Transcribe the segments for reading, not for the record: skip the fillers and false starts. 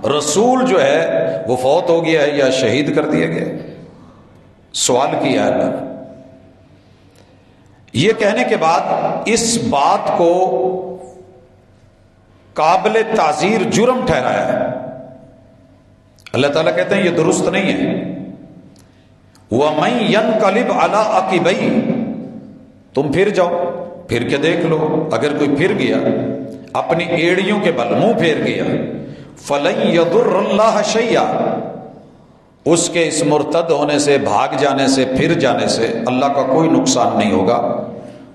رسول جو ہے وہ فوت ہو گیا ہے یا شہید کر دیا گیا؟ سوال کیا ہے اللہ نے۔ یہ کہنے کے بعد اس بات کو قابل تعزیر جرم ٹھہرایا ہے۔ اللہ تعالیٰ کہتے ہیں یہ درست نہیں ہے۔ وَمَن يَنْقَلِبْ عَلَىٰ عَقِبَيْهِ، تم پھر جاؤ، پھر کے دیکھ لو، اگر کوئی پھر گیا اپنی ایڑیوں کے بل منہ پھیر گیا، فَلَن يَضُرَّ اللَّهَ شَيْئًا، اس کے اس مرتد ہونے سے، بھاگ جانے سے، پھر جانے سے اللہ کا کوئی نقصان نہیں ہوگا۔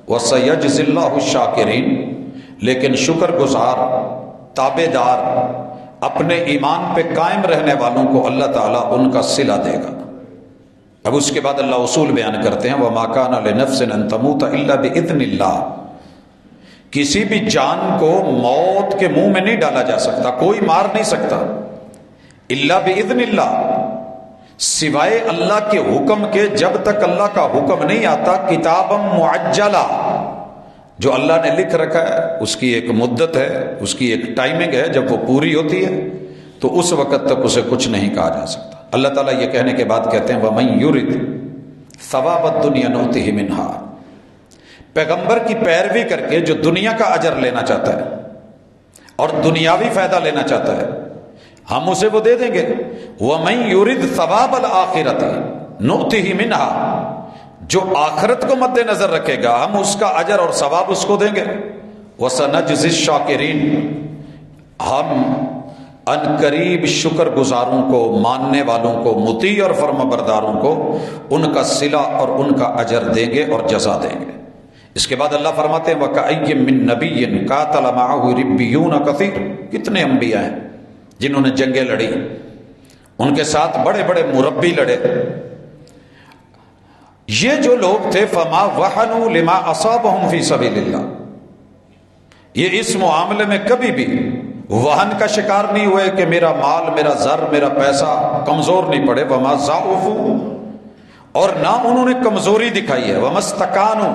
وَسَيَجْزِي اللَّهُ الشَّاكِرِينَ، لیکن شکر گزار، تابع دار، اپنے ایمان پہ قائم رہنے والوں کو اللہ تعالیٰ ان کا صلہ دے گا۔ اب اس کے بعد اللہ اصول بیان کرتے ہیں، وَمَا كَانَ لِنَفْسٍ أَن تَمُوتَ إِلَّا بِإِذْنِ اللَّهِ، کسی بھی جان کو موت کے منہ میں نہیں ڈالا جا سکتا، کوئی مار نہیں سکتا، إِلَّا بِإِذْنِ اللَّهِ، سوائے اللہ کے حکم کے۔ جب تک اللہ کا حکم نہیں آتا، کتابا معجلہ، جو اللہ نے لکھ رکھا ہے اس کی ایک مدت ہے، اس کی ایک ٹائمنگ ہے، جب وہ پوری ہوتی ہے تو اس وقت تک اسے کچھ نہیں کہا جا سکتا۔ اللہ تعالیٰ یہ کہنے کے بعد کہتے ہیں وَمَن يُرِدْ ثَوَابَ الدُّنْيَا نُؤْتِهِ مِنْهَا، پیغمبر کی پیروی کر کے جو دنیا کا اجر لینا چاہتا ہے اور دنیاوی فائدہ لینا چاہتا ہے، ہم اسے وہ دے دیں گے۔ وَمَن يُرِدْ ثَوَابَ الْآخِرَةِ نُؤْتِهِ مِنْهَا، جو آخرت کو مد نظر رکھے گا ہم اس کا اجر اور ثواب اس کو دیں گے۔ وَسَنَجْزِي الشَّاكِرِينَ، ہم ان قریب شکر گزاروں کو، ماننے والوں کو، مطیع اور فرما برداروں کو ان کا صلہ اور ان کا اجر دیں گے اور جزا دیں گے۔ اس کے بعد اللہ فرماتے ہیں وَكَأَيٍّ مِّن نَبِيٍّ قَاتَلَ مَعَهُ رِبِّيُّونَ كَثِيرٌ، کتنے انبیاء ہیں جنہوں نے جنگیں لڑی، ان کے ساتھ بڑے بڑے مربی لڑے۔ یہ جو لوگ تھے فما وہنوا لما اصابهم فی سبیل اللہ، یہ اس معاملے میں کبھی بھی وہن کا شکار نہیں ہوئے کہ میرا مال، میرا زر، میرا پیسہ کمزور نہیں پڑے۔ وما ضعفوا، اور نہ انہوں نے کمزوری دکھائی ہے۔ وما استکانوا،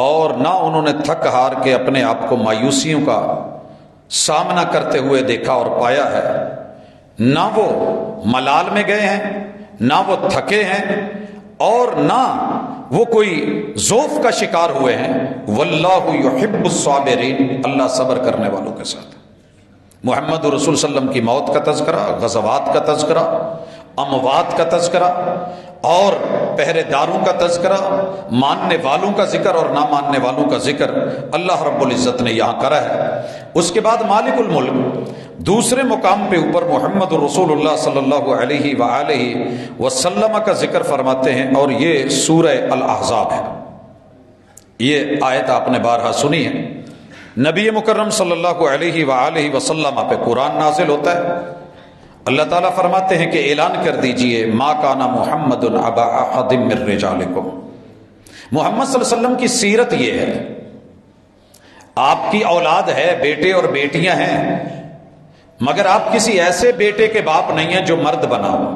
اور نہ انہوں نے تھک ہار کے اپنے آپ کو مایوسیوں کا سامنا کرتے ہوئے دیکھا اور پایا ہے۔ نہ وہ ملال میں گئے ہیں، نہ وہ تھکے ہیں، اور نہ وہ کوئی ضعف کا شکار ہوئے ہیں۔ واللہ یحب الصابرین، اللہ صبر کرنے والوں کے ساتھ۔ محمد رسول صلی اللہ علیہ وسلم کی موت کا تذکرہ، غزوات کا تذکرہ، اموات کا تذکرہ اور پہرے داروں کا تذکرہ، ماننے والوں کا ذکر اور نہ ماننے والوں کا ذکر اللہ رب العزت نے یہاں کرا ہے۔ اس کے بعد مالک الملک دوسرے مقام پہ اوپر محمد رسول اللہ صلی اللہ علیہ وآلہ وسلم کا ذکر فرماتے ہیں، اور یہ سورہ الاحزاب ہے۔ یہ آیت آپ نے بارہا سنی ہے۔ نبی مکرم صلی اللہ علیہ وآلہ وسلم پہ قرآن نازل ہوتا ہے۔ اللہ تعالیٰ فرماتے ہیں کہ اعلان کر دیجئے ما کان محمد ابا احد من رجالکم، محمد صلی اللہ علیہ وسلم کی سیرت یہ ہے، آپ کی اولاد ہے، بیٹے اور بیٹیاں ہیں، مگر آپ کسی ایسے بیٹے کے باپ نہیں ہیں جو مرد بنا ہو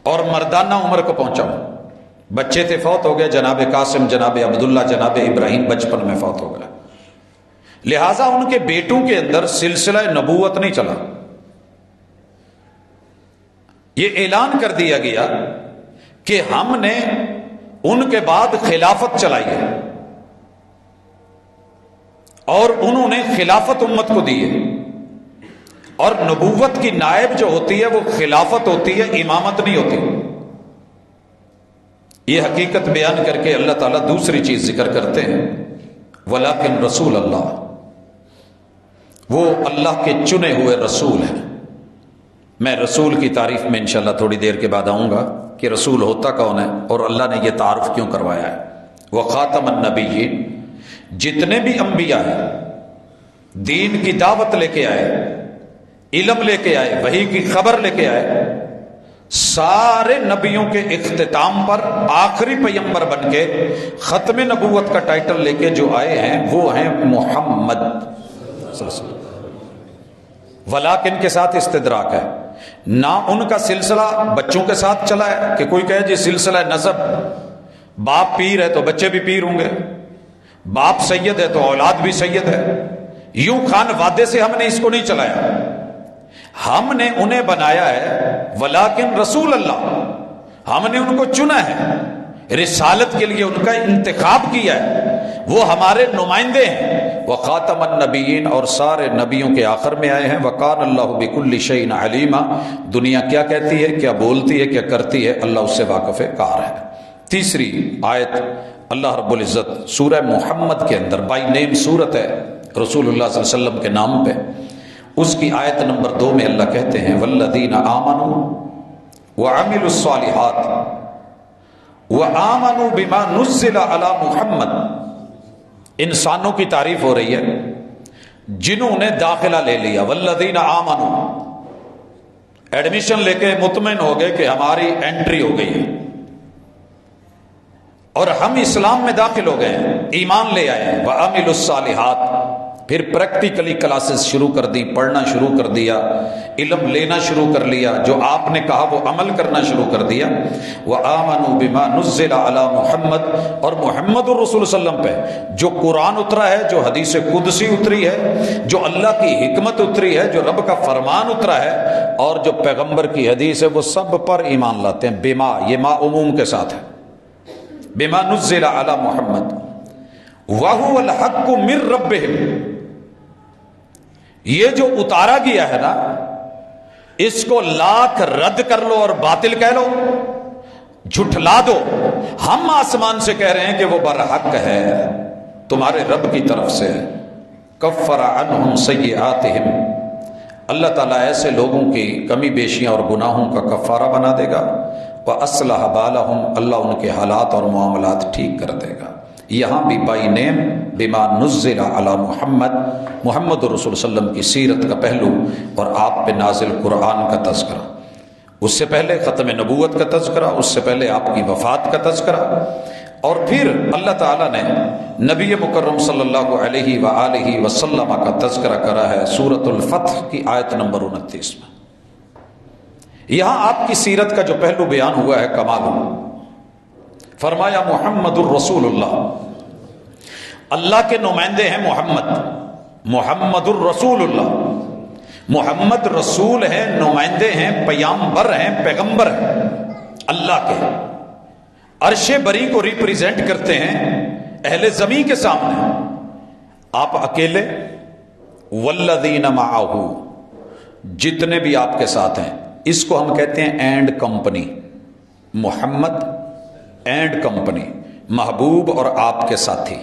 اور مردانہ عمر کو پہنچا ہو۔ بچے تھے، فوت ہو گئے، جناب قاسم، جناب عبداللہ، جناب ابراہیم بچپن میں فوت ہو گئے، لہٰذا ان کے بیٹوں کے اندر سلسلہ نبوت نہیں چلا۔ یہ اعلان کر دیا گیا کہ ہم نے ان کے بعد خلافت چلائی ہے اور انہوں نے خلافت امت کو دی ہے، اور نبوت کی نائب جو ہوتی ہے وہ خلافت ہوتی ہے، امامت نہیں ہوتی۔ یہ حقیقت بیان کر کے اللہ تعالیٰ دوسری چیز ذکر کرتے ہیں ولیکن رسول اللہ، وہ اللہ کے چنے ہوئے رسول ہیں۔ میں رسول کی تعریف میں انشاءاللہ تھوڑی دیر کے بعد آؤں گا کہ رسول ہوتا کون ہے اور اللہ نے یہ تعارف کیوں کروایا ہے۔ وخاتم النبیین، جتنے بھی انبیاء ہیں دین کی دعوت لے کے آئے، علم لے کے آئے، وحی کی خبر لے کے آئے، سارے نبیوں کے اختتام پر آخری پیغمبر بن کے ختم نبوت کا ٹائٹل لے کے جو آئے ہیں وہ ہیں محمد صلی اللہ علیہ وسلم۔ ولیکن کے ساتھ استدراک ہے، نہ ان کا سلسلہ بچوں کے ساتھ چلا ہے کہ کوئی کہے جی سلسلہ نسب، باپ پیر ہے تو بچے بھی پیر ہوں گے، باپ سید ہے تو اولاد بھی سید ہے، یوں خان وعدے سے ہم نے اس کو نہیں چلایا۔ ہم نے انہیں بنایا ہے، ولیکن رسول اللہ، ہم نے ان کو چنا ہے، رسالت کے لیے ان کا انتخاب کیا ہے، وہ ہمارے نمائندے ہیں۔ وخاتم النبیین، اور سارے نبیوں کے آخر میں آئے ہیں۔ وکان اللہ بکل شیء علیما، دنیا کیا کہتی ہے، کیا بولتی ہے، کیا کرتی ہے، اللہ اس سے واقف کار ہے۔ تیسری آیت اللہ رب العزت سورہ محمد کے اندر، بائی نیم سورت ہے رسول اللہ صلی اللہ علیہ وسلم کے نام پہ، اس کی آیت نمبر 2 میں اللہ کہتے ہیں والذین آمنوا وعملوا الصالحات وآمنوا بما نزل علی محمد، انسانوں کی تعریف ہو رہی ہے جنہوں نے داخلہ لے لیا، والذین آمنوا، ایڈمیشن لے کے مطمئن ہو گئے کہ ہماری انٹری ہو گئی ہے اور ہم اسلام میں داخل ہو گئے ہیں، ایمان لے آئے ہیں، وعملوا الصالحات، پھر پریکٹیکلی کلاسز شروع کر دی، پڑھنا شروع کر دیا، علم لینا شروع کر لیا، جو آپ نے کہا وہ عمل کرنا شروع کر دیا۔ وآمنوا بما نزل علی محمد، اور محمد الرسول صلی اللہ علیہ وسلم پہ جو قرآن اترا ہے، جو حدیث قدسی اتری ہے، جو اللہ کی حکمت اتری ہے، جو رب کا فرمان اترا ہے، اور جو پیغمبر کی حدیث ہے، وہ سب پر ایمان لاتے ہیں۔ بما، یہ ما عموم کے ساتھ ہے، بما نزل علی محمد وَهُوَ الْحَقُّ مِن رَبِّهِمْ، یہ جو اتارا گیا ہے نا، اس کو لاکھ رد کر لو اور باطل کہہ لو، جھٹلا دو، ہم آسمان سے کہہ رہے ہیں کہ وہ برحق ہے، تمہارے رب کی طرف سے۔ کفر عنہم سیئاتہم، اللہ تعالیٰ ایسے لوگوں کی کمی بیشیاں اور گناہوں کا کفارہ بنا دے گا۔ وَأَصْلَحَ بَالَهُمْ، اللہ ان کے حالات اور معاملات ٹھیک کر دے گا۔ یہاں بھی بائی نیم بما نزل علی محمد، محمد رسول صلی اللہ علیہ وسلم کی سیرت کا پہلو اور آپ پہ نازل قرآن کا تذکرہ، اس سے پہلے ختم نبوت کا تذکرہ، اس سے پہلے آپ کی وفات کا تذکرہ، اور پھر اللہ تعالیٰ نے نبی مکرم صلی اللہ علیہ وآلہ وسلم کا تذکرہ کرا ہے سورۃ الفتح کی آیت نمبر 29 میں۔ یہاں آپ کی سیرت کا جو پہلو بیان ہوا ہے کمال، فرمایا محمد الرسول اللہ، اللہ کے نمائندے ہیں محمد، محمد الرسول اللہ، محمد رسول ہیں، نمائندے ہیں، پیامبر ہیں، پیغمبر ہیں اللہ کے، عرش بری کو ریپریزنٹ کرتے ہیں اہل زمین کے سامنے، آپ اکیلے، والذین معہ، جتنے بھی آپ کے ساتھ ہیں، اس کو ہم کہتے ہیں and company, Muhammad and company, محبوب اور آپ کے ساتھی،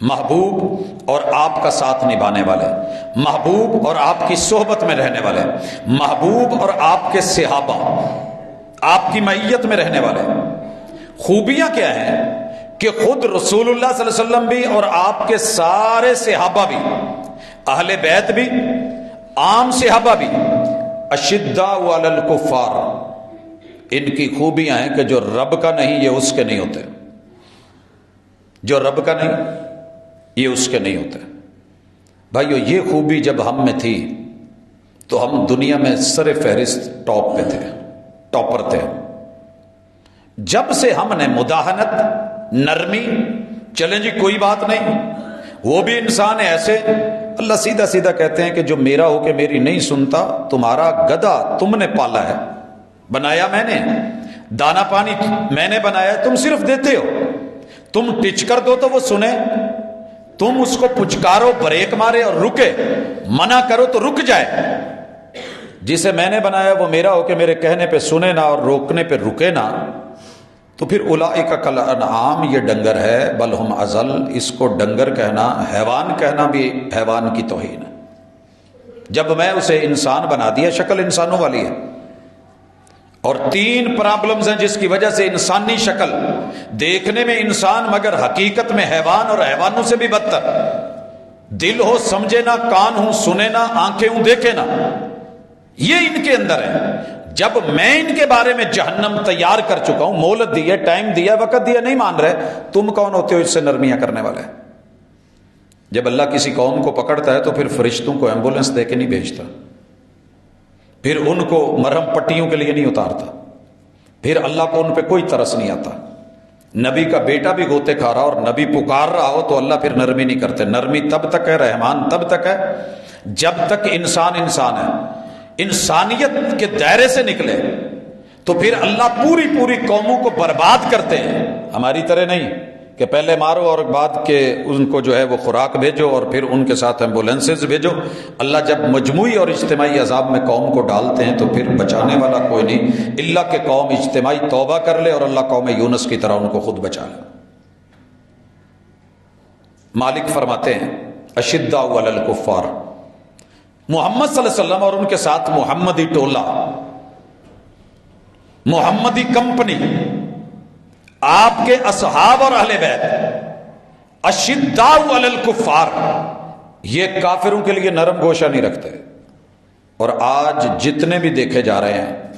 محبوب اور آپ کا ساتھ نبھانے والے، محبوب اور آپ کی صحبت میں رہنے والے، محبوب اور آپ کے صحابہ، آپ کی معیت میں رہنے والے۔ خوبیاں کیا ہیں کہ خود رسول اللہ صلی اللہ علیہ وسلم بھی اور آپ کے سارے صحابہ بھی، اہل بیت بھی، عام صحابہ بھی، اشداء علی الکفار، ان کی خوبیاں ہیں کہ جو رب کا نہیں یہ اس کے نہیں ہوتے، جو رب کا نہیں یہ اس کے نہیں ہوتے۔ بھائیو، یہ خوبی جب ہم میں تھی تو ہم دنیا میں سر فہرست ٹاپ پہ تھے، ٹاپر تھے۔ جب سے ہم نے مداہنت، نرمی، چلیں جی کوئی بات نہیں، وہ بھی انسان ہے ایسے، اللہ سیدھا سیدھا کہتے ہیں کہ جو میرا ہو کے میری نہیں سنتا، تمہارا گدھا تم نے پالا ہے، بنایا میں نے، دانا پانی میں نے بنایا، تم صرف دیتے ہو، تم ٹچ کر دو تو وہ سنے، تم اس کو پچکارو بریک مارے اور رکے، منع کرو تو رک جائے۔ جسے میں نے بنایا وہ میرا ہو کے میرے کہنے پہ سنے نہ اور روکنے پہ رکے نہ، تو پھر اولئک کالانعام، یہ ڈنگر ہے، بل ہم اضل، اس کو ڈنگر کہنا، حیوان کہنا بھی حیوان کی توہین ہے۔ جب میں اسے انسان بنا دیا، شکل انسانوں والی ہے، اور 3 پرابلمز ہیں جس کی وجہ سے انسانی شکل دیکھنے میں انسان مگر حقیقت میں حیوان اور حیوانوں سے بھی بدتر، دل ہو سمجھے نہ، کان ہوں سنے نہ، آنکھیں ہوں دیکھے نہ، یہ ان کے اندر ہے۔ جب میں ان کے بارے میں جہنم تیار کر چکا ہوں، مہلت دی ہے، ٹائم دیا، وقت دیا، نہیں مان رہے، تم کون ہوتے ہو اس سے نرمیاں کرنے والے؟ جب اللہ کسی قوم کو پکڑتا ہے تو پھر فرشتوں کو ایمبولنس دے کے نہیں بھیجتا، پھر ان کو مرہم پٹیوں کے لیے نہیں اتارتا، پھر اللہ کو ان پہ کوئی ترس نہیں آتا۔ نبی کا بیٹا بھی غوطے کھا رہا اور نبی پکار رہا ہو تو اللہ پھر نرمی نہیں کرتے۔ نرمی تب تک ہے، رحمان تب تک ہے جب تک انسان انسان ہے۔ انسانیت کے دائرے سے نکلے تو پھر اللہ پوری پوری قوموں کو برباد کرتے ہیں. ہماری طرح نہیں کہ پہلے مارو اور بعد کے ان کو جو ہے وہ خوراک بھیجو اور پھر ان کے ساتھ ایمبولینسز بھیجو. اللہ جب مجموعی اور اجتماعی عذاب میں قوم کو ڈالتے ہیں تو پھر بچانے والا کوئی نہیں اللہ کہ قوم اجتماعی توبہ کر لے اور اللہ قوم یونس کی طرح ان کو خود بچا لے. مالک فرماتے ہیں اشداء علی الکفار، محمد صلی اللہ علیہ وسلم اور ان کے ساتھ محمدی ٹولہ، محمدی کمپنی، آپ کے اصحاب اور اہل بیت اشداء علی الکفار، یہ کافروں کے لیے نرم گوشہ نہیں رکھتے. اور آج جتنے بھی دیکھے جا رہے ہیں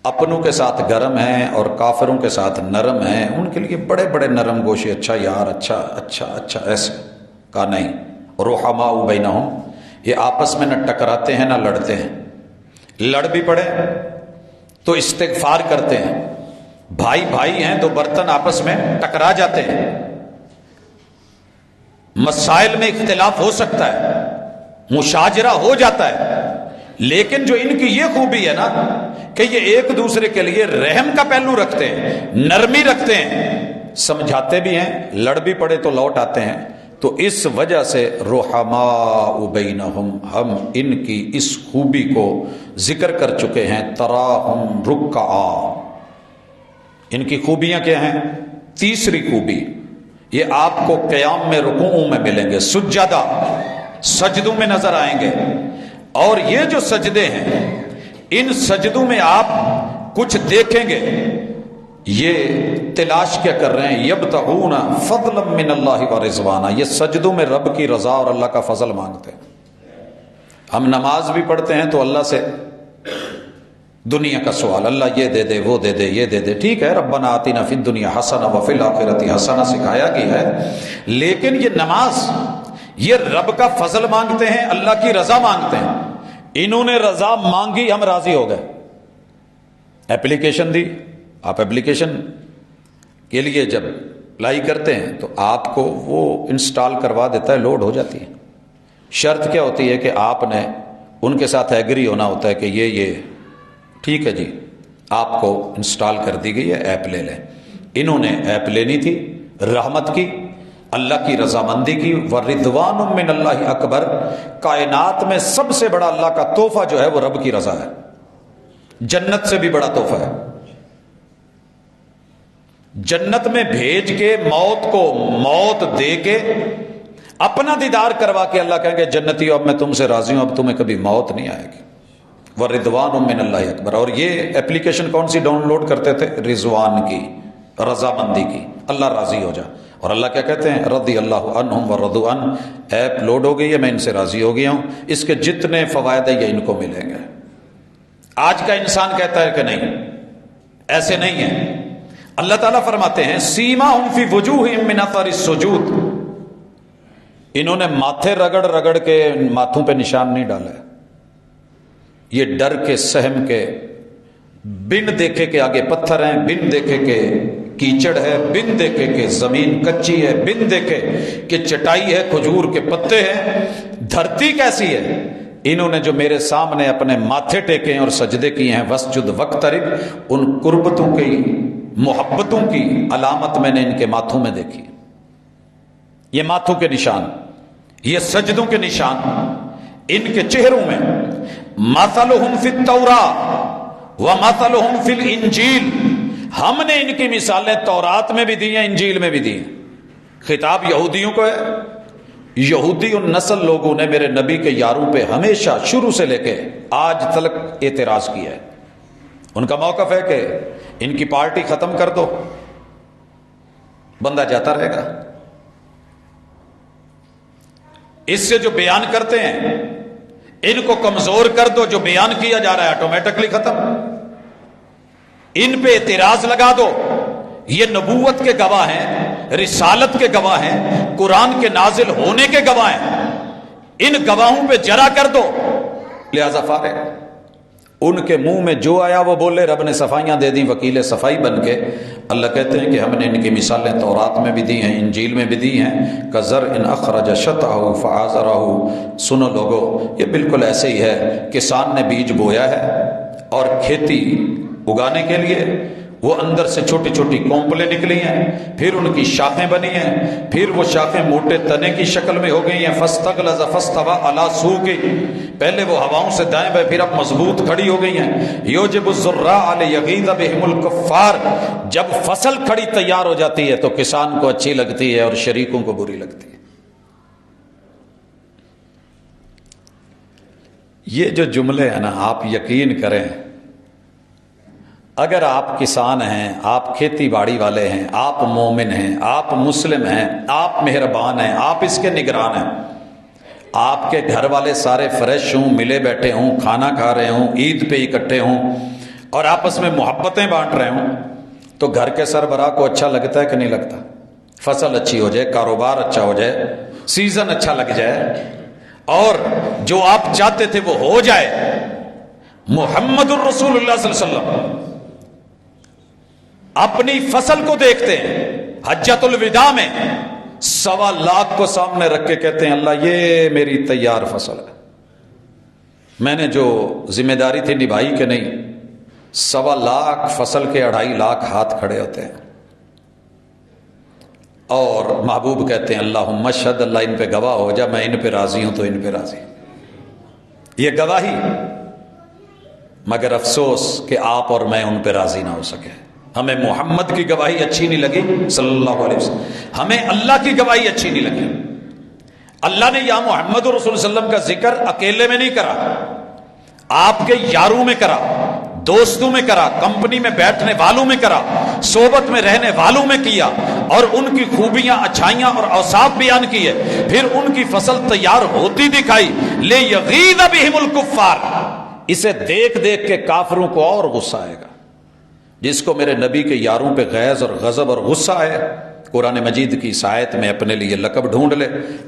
اپنوں کے ساتھ گرم ہیں اور کافروں کے ساتھ نرم ہیں، ان کے لیے بڑے بڑے نرم گوشے، اچھا یار، اچھا اچھا اچھا، ایسے کہا نہیں. رحماء بینہم، یہ آپس میں نہ ٹکراتے ہیں نہ لڑتے ہیں. لڑ بھی پڑے تو استغفار کرتے ہیں. بھائی بھائی ہیں تو برتن آپس میں ٹکرا جاتے ہیں، مسائل میں اختلاف ہو سکتا ہے، مشاجرہ ہو جاتا ہے، لیکن جو ان کی یہ خوبی ہے نا کہ یہ ایک دوسرے کے لیے رحم کا پہلو رکھتے ہیں، نرمی رکھتے ہیں، سمجھاتے بھی ہیں، لڑ بھی پڑے تو لوٹ آتے ہیں. تو اس وجہ سے رحماء بینہم، ہم ان کی اس خوبی کو ذکر کر چکے ہیں. تراہم رکعا، ان کی خوبیاں کیا ہیں؟ تیسری خوبی یہ آپ کو قیام میں، رکوعوں میں ملیں گے، سجدہ، سجدوں میں نظر آئیں گے. اور یہ جو سجدے ہیں ان سجدوں میں آپ کچھ دیکھیں گے، یہ تلاش کیا کر رہے ہیں؟ یبتغون فضلا من اللہ ورضوانا، یہ سجدوں میں رب کی رضا اور اللہ کا فضل مانگتے ہیں. ہم نماز بھی پڑھتے ہیں تو اللہ سے دنیا کا سوال، اللہ یہ دے دے، وہ دے دے، یہ دے دے، ٹھیک ہے، ربنا آتنا فی الدنیا حسنہ وفی الآخرۃ حسنہ سکھایا گیا ہے. لیکن یہ نماز، یہ رب کا فضل مانگتے ہیں، اللہ کی رضا مانگتے ہیں. انہوں نے رضا مانگی، ہم راضی ہو گئے. ایپلیکیشن دی، آپ ایپلیکیشن کے لیے جب اپلائی کرتے ہیں تو آپ کو وہ انسٹال کروا دیتا ہے، لوڈ ہو جاتی ہے. شرط کیا ہوتی ہے کہ آپ نے ان کے ساتھ ایگری ہونا ہوتا ہے کہ یہ ٹھیک ہے جی، آپ کو انسٹال کر دی گئی ہے، ایپ لے لیں. انہوں نے ایپ لینی تھی، رحمت کی، اللہ کی رضامندی کی. وَرِضْوَانٌ مِّنَ اللَّهِ اکبر، کائنات میں سب سے بڑا اللہ کا تحفہ جو ہے وہ رب کی رضا ہے، جنت سے بھی بڑا تحفہ ہے. جنت میں بھیج کے موت کو موت دے کے اپنا دیدار کروا کے اللہ کہیں گے جنتی اب میں تم سے راضی ہوں، اب تمہیں کبھی موت نہیں آئے گی. وَرِضْوَانٌ مِّنَ اللَّهِ اکبر. اور یہ ایپلیکیشن کون سی ڈاؤن لوڈ کرتے تھے؟ رضوان کی، رضامندی کی، اللہ راضی ہو جا. اور اللہ کیا کہتے ہیں؟ رضی اللہ عنہم ورضوا عنہ، ایپ لوڈ ہو گئی ہے، میں ان سے راضی ہو گیا ہوں، اس کے جتنے فوائد ہیں یہ ان کو ملیں گے. آج کا انسان کہتا ہے کہ نہیں، ایسے نہیں ہے. اللہ تعالیٰ فرماتے ہیں سیماہم فی وجوہہم من اثر السجود، انہوں نے ماتھے رگڑ رگڑ کے ماتھوں پہ نشان نہیں ڈالا ہے. یہ ڈر کے، سہم کے، بن دیکھے کہ آگے پتھر ہیں، بن دیکھے کہ کیچڑ ہے، بن دیکھے کہ زمین کچی ہے، بن دیکھے کہ چٹائی ہے، کھجور کے پتے ہیں، دھرتی کیسی ہے. انہوں نے جو میرے سامنے اپنے ماتھے ٹیکے ہیں اور سجدے کیے ہیں، وسجد وقترب، ان قربتوں کی، محبتوں کی علامت میں نے ان کے ماتھوں میں دیکھی. یہ ماتھوں کے نشان، یہ سجدوں کے نشان ان کے چہروں میں. مثلہم فی التوراۃ ومثلہم فی الانجیل، ہم نے ان کی مثالیں تورات میں بھی دی ہیں، انجیل میں بھی دی ہیں. خطاب یہودیوں کو ہے. یہودی النسل لوگوں نے میرے نبی کے یاروں پہ ہمیشہ شروع سے لے کے آج تک اعتراض کیا ہے. ان کا موقف ہے کہ ان کی پارٹی ختم کر دو، بندہ جاتا رہے گا. اس سے جو بیان کرتے ہیں ان کو کمزور کر دو، جو بیان کیا جا رہا ہے آٹومیٹکلی ختم. ان پہ اعتراض لگا دو، یہ نبوت کے گواہ ہیں، رسالت کے گواہ ہیں، قرآن کے نازل ہونے کے گواہ ہیں. ان گواہوں پہ جرا کر دو، لہذا فارغ. ان کے منہ میں جو آیا وہ بولے، رب نے صفائیاں دے دی، وکیل صفائی بن کے اللہ کہتے ہیں کہ ہم نے ان کی مثالیں تورات میں بھی دی ہیں، انجیل میں بھی دی ہیں، کزرع اخرج شطأہ فآزرہ۔ سنو لوگو، یہ بالکل ایسے ہی ہے، کسان نے بیج بویا ہے اور کھیتی اگانے کے لیے وہ اندر سے چھوٹی چھوٹی کونپلیں نکلی ہیں، پھر ان کی شاخیں بنی ہیں، پھر وہ شاخیں موٹے تنے کی شکل میں ہو گئی ہیں، فاستغلظ فاستوى علی سوقہ، پہلے وہ ہواؤں سے دائیں بائیں، پھر اب مضبوط کھڑی ہو گئی ہیں، یوجب الزراع لیغیظ بہم الکفار۔ جب فصل کھڑی تیار ہو جاتی ہے تو کسان کو اچھی لگتی ہے اور شریکوں کو بری لگتی ہے۔ یہ جو جملے ہیں نا، آپ یقین کریں، اگر آپ کسان ہیں، آپ کھیتی باڑی والے ہیں، آپ مومن ہیں، آپ مسلم ہیں، آپ مہربان ہیں، آپ اس کے نگران ہیں، آپ کے گھر والے سارے فریش ہوں، ملے بیٹھے ہوں، کھانا کھا رہے ہوں، عید پہ اکٹھے ہوں اور آپس میں محبتیں بانٹ رہے ہوں، تو گھر کے سربراہ کو اچھا لگتا ہے کہ نہیں لگتا؟ فصل اچھی ہو جائے، کاروبار اچھا ہو جائے، سیزن اچھا لگ جائے اور جو آپ چاہتے تھے وہ ہو جائے۔ محمد الرسول اللہ صلی اللہ علیہ وسلم اپنی فصل کو دیکھتے ہیں، حجۃ الوداع میں 1.25 لاکھ کو سامنے رکھ کے کہتے ہیں اللہ یہ میری تیار فصل ہے، میں نے جو ذمہ داری تھی نبھائی کہ نہیں؟ 1.25 لاکھ فصل کے 2.5 لاکھ ہاتھ کھڑے ہوتے ہیں اور محبوب کہتے ہیں اللہم اشہد، اللہ ان پہ گواہ ہو جا، میں ان پہ راضی ہوں تو ان پہ راضی ہوں۔ یہ گواہی، مگر افسوس کہ آپ اور میں ان پہ راضی نہ ہو سکے۔ ہمیں محمد کی گواہی اچھی نہیں لگی صلی اللہ علیہ وسلم، ہمیں اللہ کی گواہی اچھی نہیں لگی۔ اللہ نے یا محمد رسول اللہ علیہ وسلم کا ذکر اکیلے میں نہیں کرا، آپ کے یاروں میں کرا، دوستوں میں کرا، کمپنی میں بیٹھنے والوں میں کرا، صحبت میں رہنے والوں میں کیا اور ان کی خوبیاں، اچھائیاں اور اوصاف بیان کیے، پھر ان کی فصل تیار ہوتی دکھائی۔ لیغیظ بہم الکفار، اسے دیکھ دیکھ کے کافروں کو اور غصہ آئے گا۔ جس کو میرے نبی کے یاروں پہ غیظ اور غضب اور غصہ ہے، قرآن مجید کی اس آیت میں اپنے لیے لقب ڈھونڈ لے۔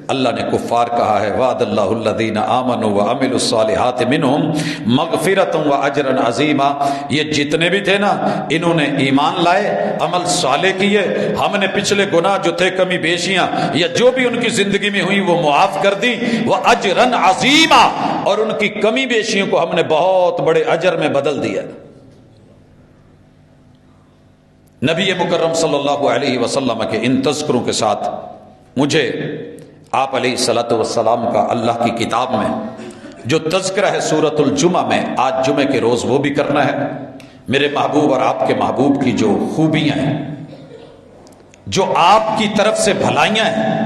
اللہ نے کفار کہا ہے وعد اللہ الذین آمنوا وعملوا الصالحات منہم مغفرۃ واجرا عظیما۔ یہ جتنے بھی تھے نا، انہوں نے ایمان لائے، عمل صالح کیے، ہم نے پچھلے گناہ جو تھے، کمی بیشیاں یا جو بھی ان کی زندگی میں ہوئی وہ معاف کر دی، واجرا عظیما، اور ان کی کمی بیشیوں کو ہم نے بہت بڑے اجر میں بدل دیا۔ نبی مکرم صلی اللہ علیہ وسلم کے ان تذکروں کے ساتھ مجھے آپ علیہ الصلوۃ والسلام کا اللہ کی کتاب میں جو تذکرہ ہے سورۃ الجمعہ میں، آج جمعے کے روز وہ بھی کرنا ہے۔ میرے محبوب اور آپ کے محبوب کی جو خوبیاں ہیں، جو آپ کی طرف سے بھلائیاں ہیں،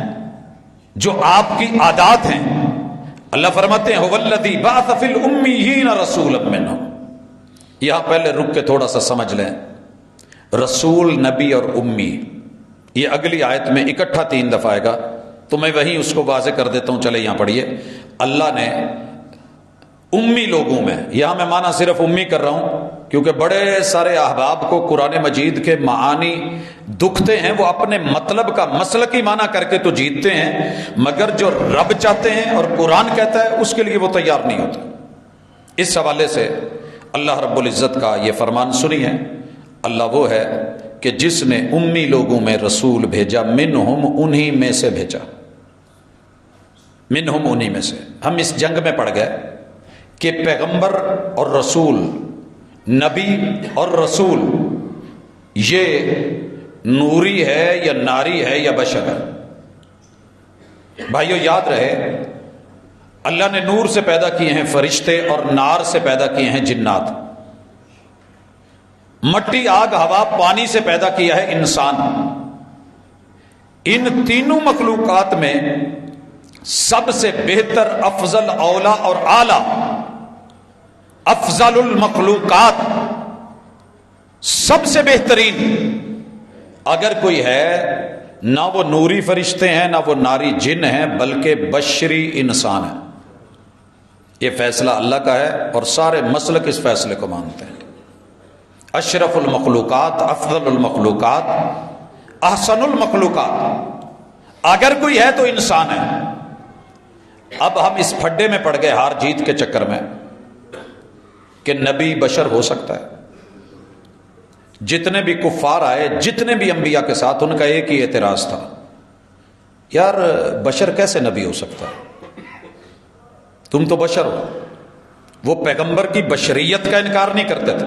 جو آپ کی عادات ہیں، اللہ فرماتے ہیں هو الذی بعث فی الامیین رسولا منہم۔ یہاں پہلے رک کے تھوڑا سا سمجھ لیں، رسول، نبی اور امی، یہ اگلی آیت میں اکٹھا 3 دفعہ آئے گا، تو میں وہیں اس کو واضح کر دیتا ہوں، چلے یہاں پڑھیے۔ اللہ نے امی لوگوں میں، یہاں میں معنی صرف امی کر رہا ہوں کیونکہ بڑے سارے احباب کو قرآن مجید کے معانی دکھتے ہیں، وہ اپنے مطلب کا مسلکی معنی کر کے تو جیتتے ہیں، مگر جو رب چاہتے ہیں اور قرآن کہتا ہے اس کے لیے وہ تیار نہیں ہوتے۔ اس حوالے سے اللہ رب العزت کا یہ فرمان سنیے۔ اللہ وہ ہے کہ جس نے امی لوگوں میں رسول بھیجا، منہم، انہی میں سے بھیجا، منہم، انہی میں سے۔ ہم اس جنگ میں پڑ گئے کہ پیغمبر اور رسول، نبی اور رسول، یہ نوری ہے یا ناری ہے یا بشر ہے؟ بھائیو یاد رہے، اللہ نے نور سے پیدا کیے ہیں فرشتے اور نار سے پیدا کیے ہیں جنات، مٹی، آگ، ہوا، پانی سے پیدا کیا ہے انسان۔ ان تینوں مخلوقات میں سب سے بہتر، افضل، اولا اور اعلی، افضل المخلوقات، سب سے بہترین اگر کوئی ہے، نہ وہ نوری فرشتے ہیں، نہ وہ ناری جن ہیں، بلکہ بشری انسان ہے۔ یہ فیصلہ اللہ کا ہے اور سارے مسلک اس فیصلے کو مانتے ہیں۔ اشرف المخلوقات، افضل المخلوقات، احسن المخلوقات، اگر کوئی ہے تو انسان ہے۔ اب ہم اس پھڈے میں پڑ گئے ہار جیت کے چکر میں کہ نبی بشر ہو سکتا ہے۔ جتنے بھی کفار آئے، جتنے بھی انبیاء کے ساتھ، ان کا ایک ہی اعتراض تھا، یار بشر کیسے نبی ہو سکتا ہے؟ تم تو بشر ہو۔ وہ پیغمبر کی بشریت کا انکار نہیں کرتے تھے،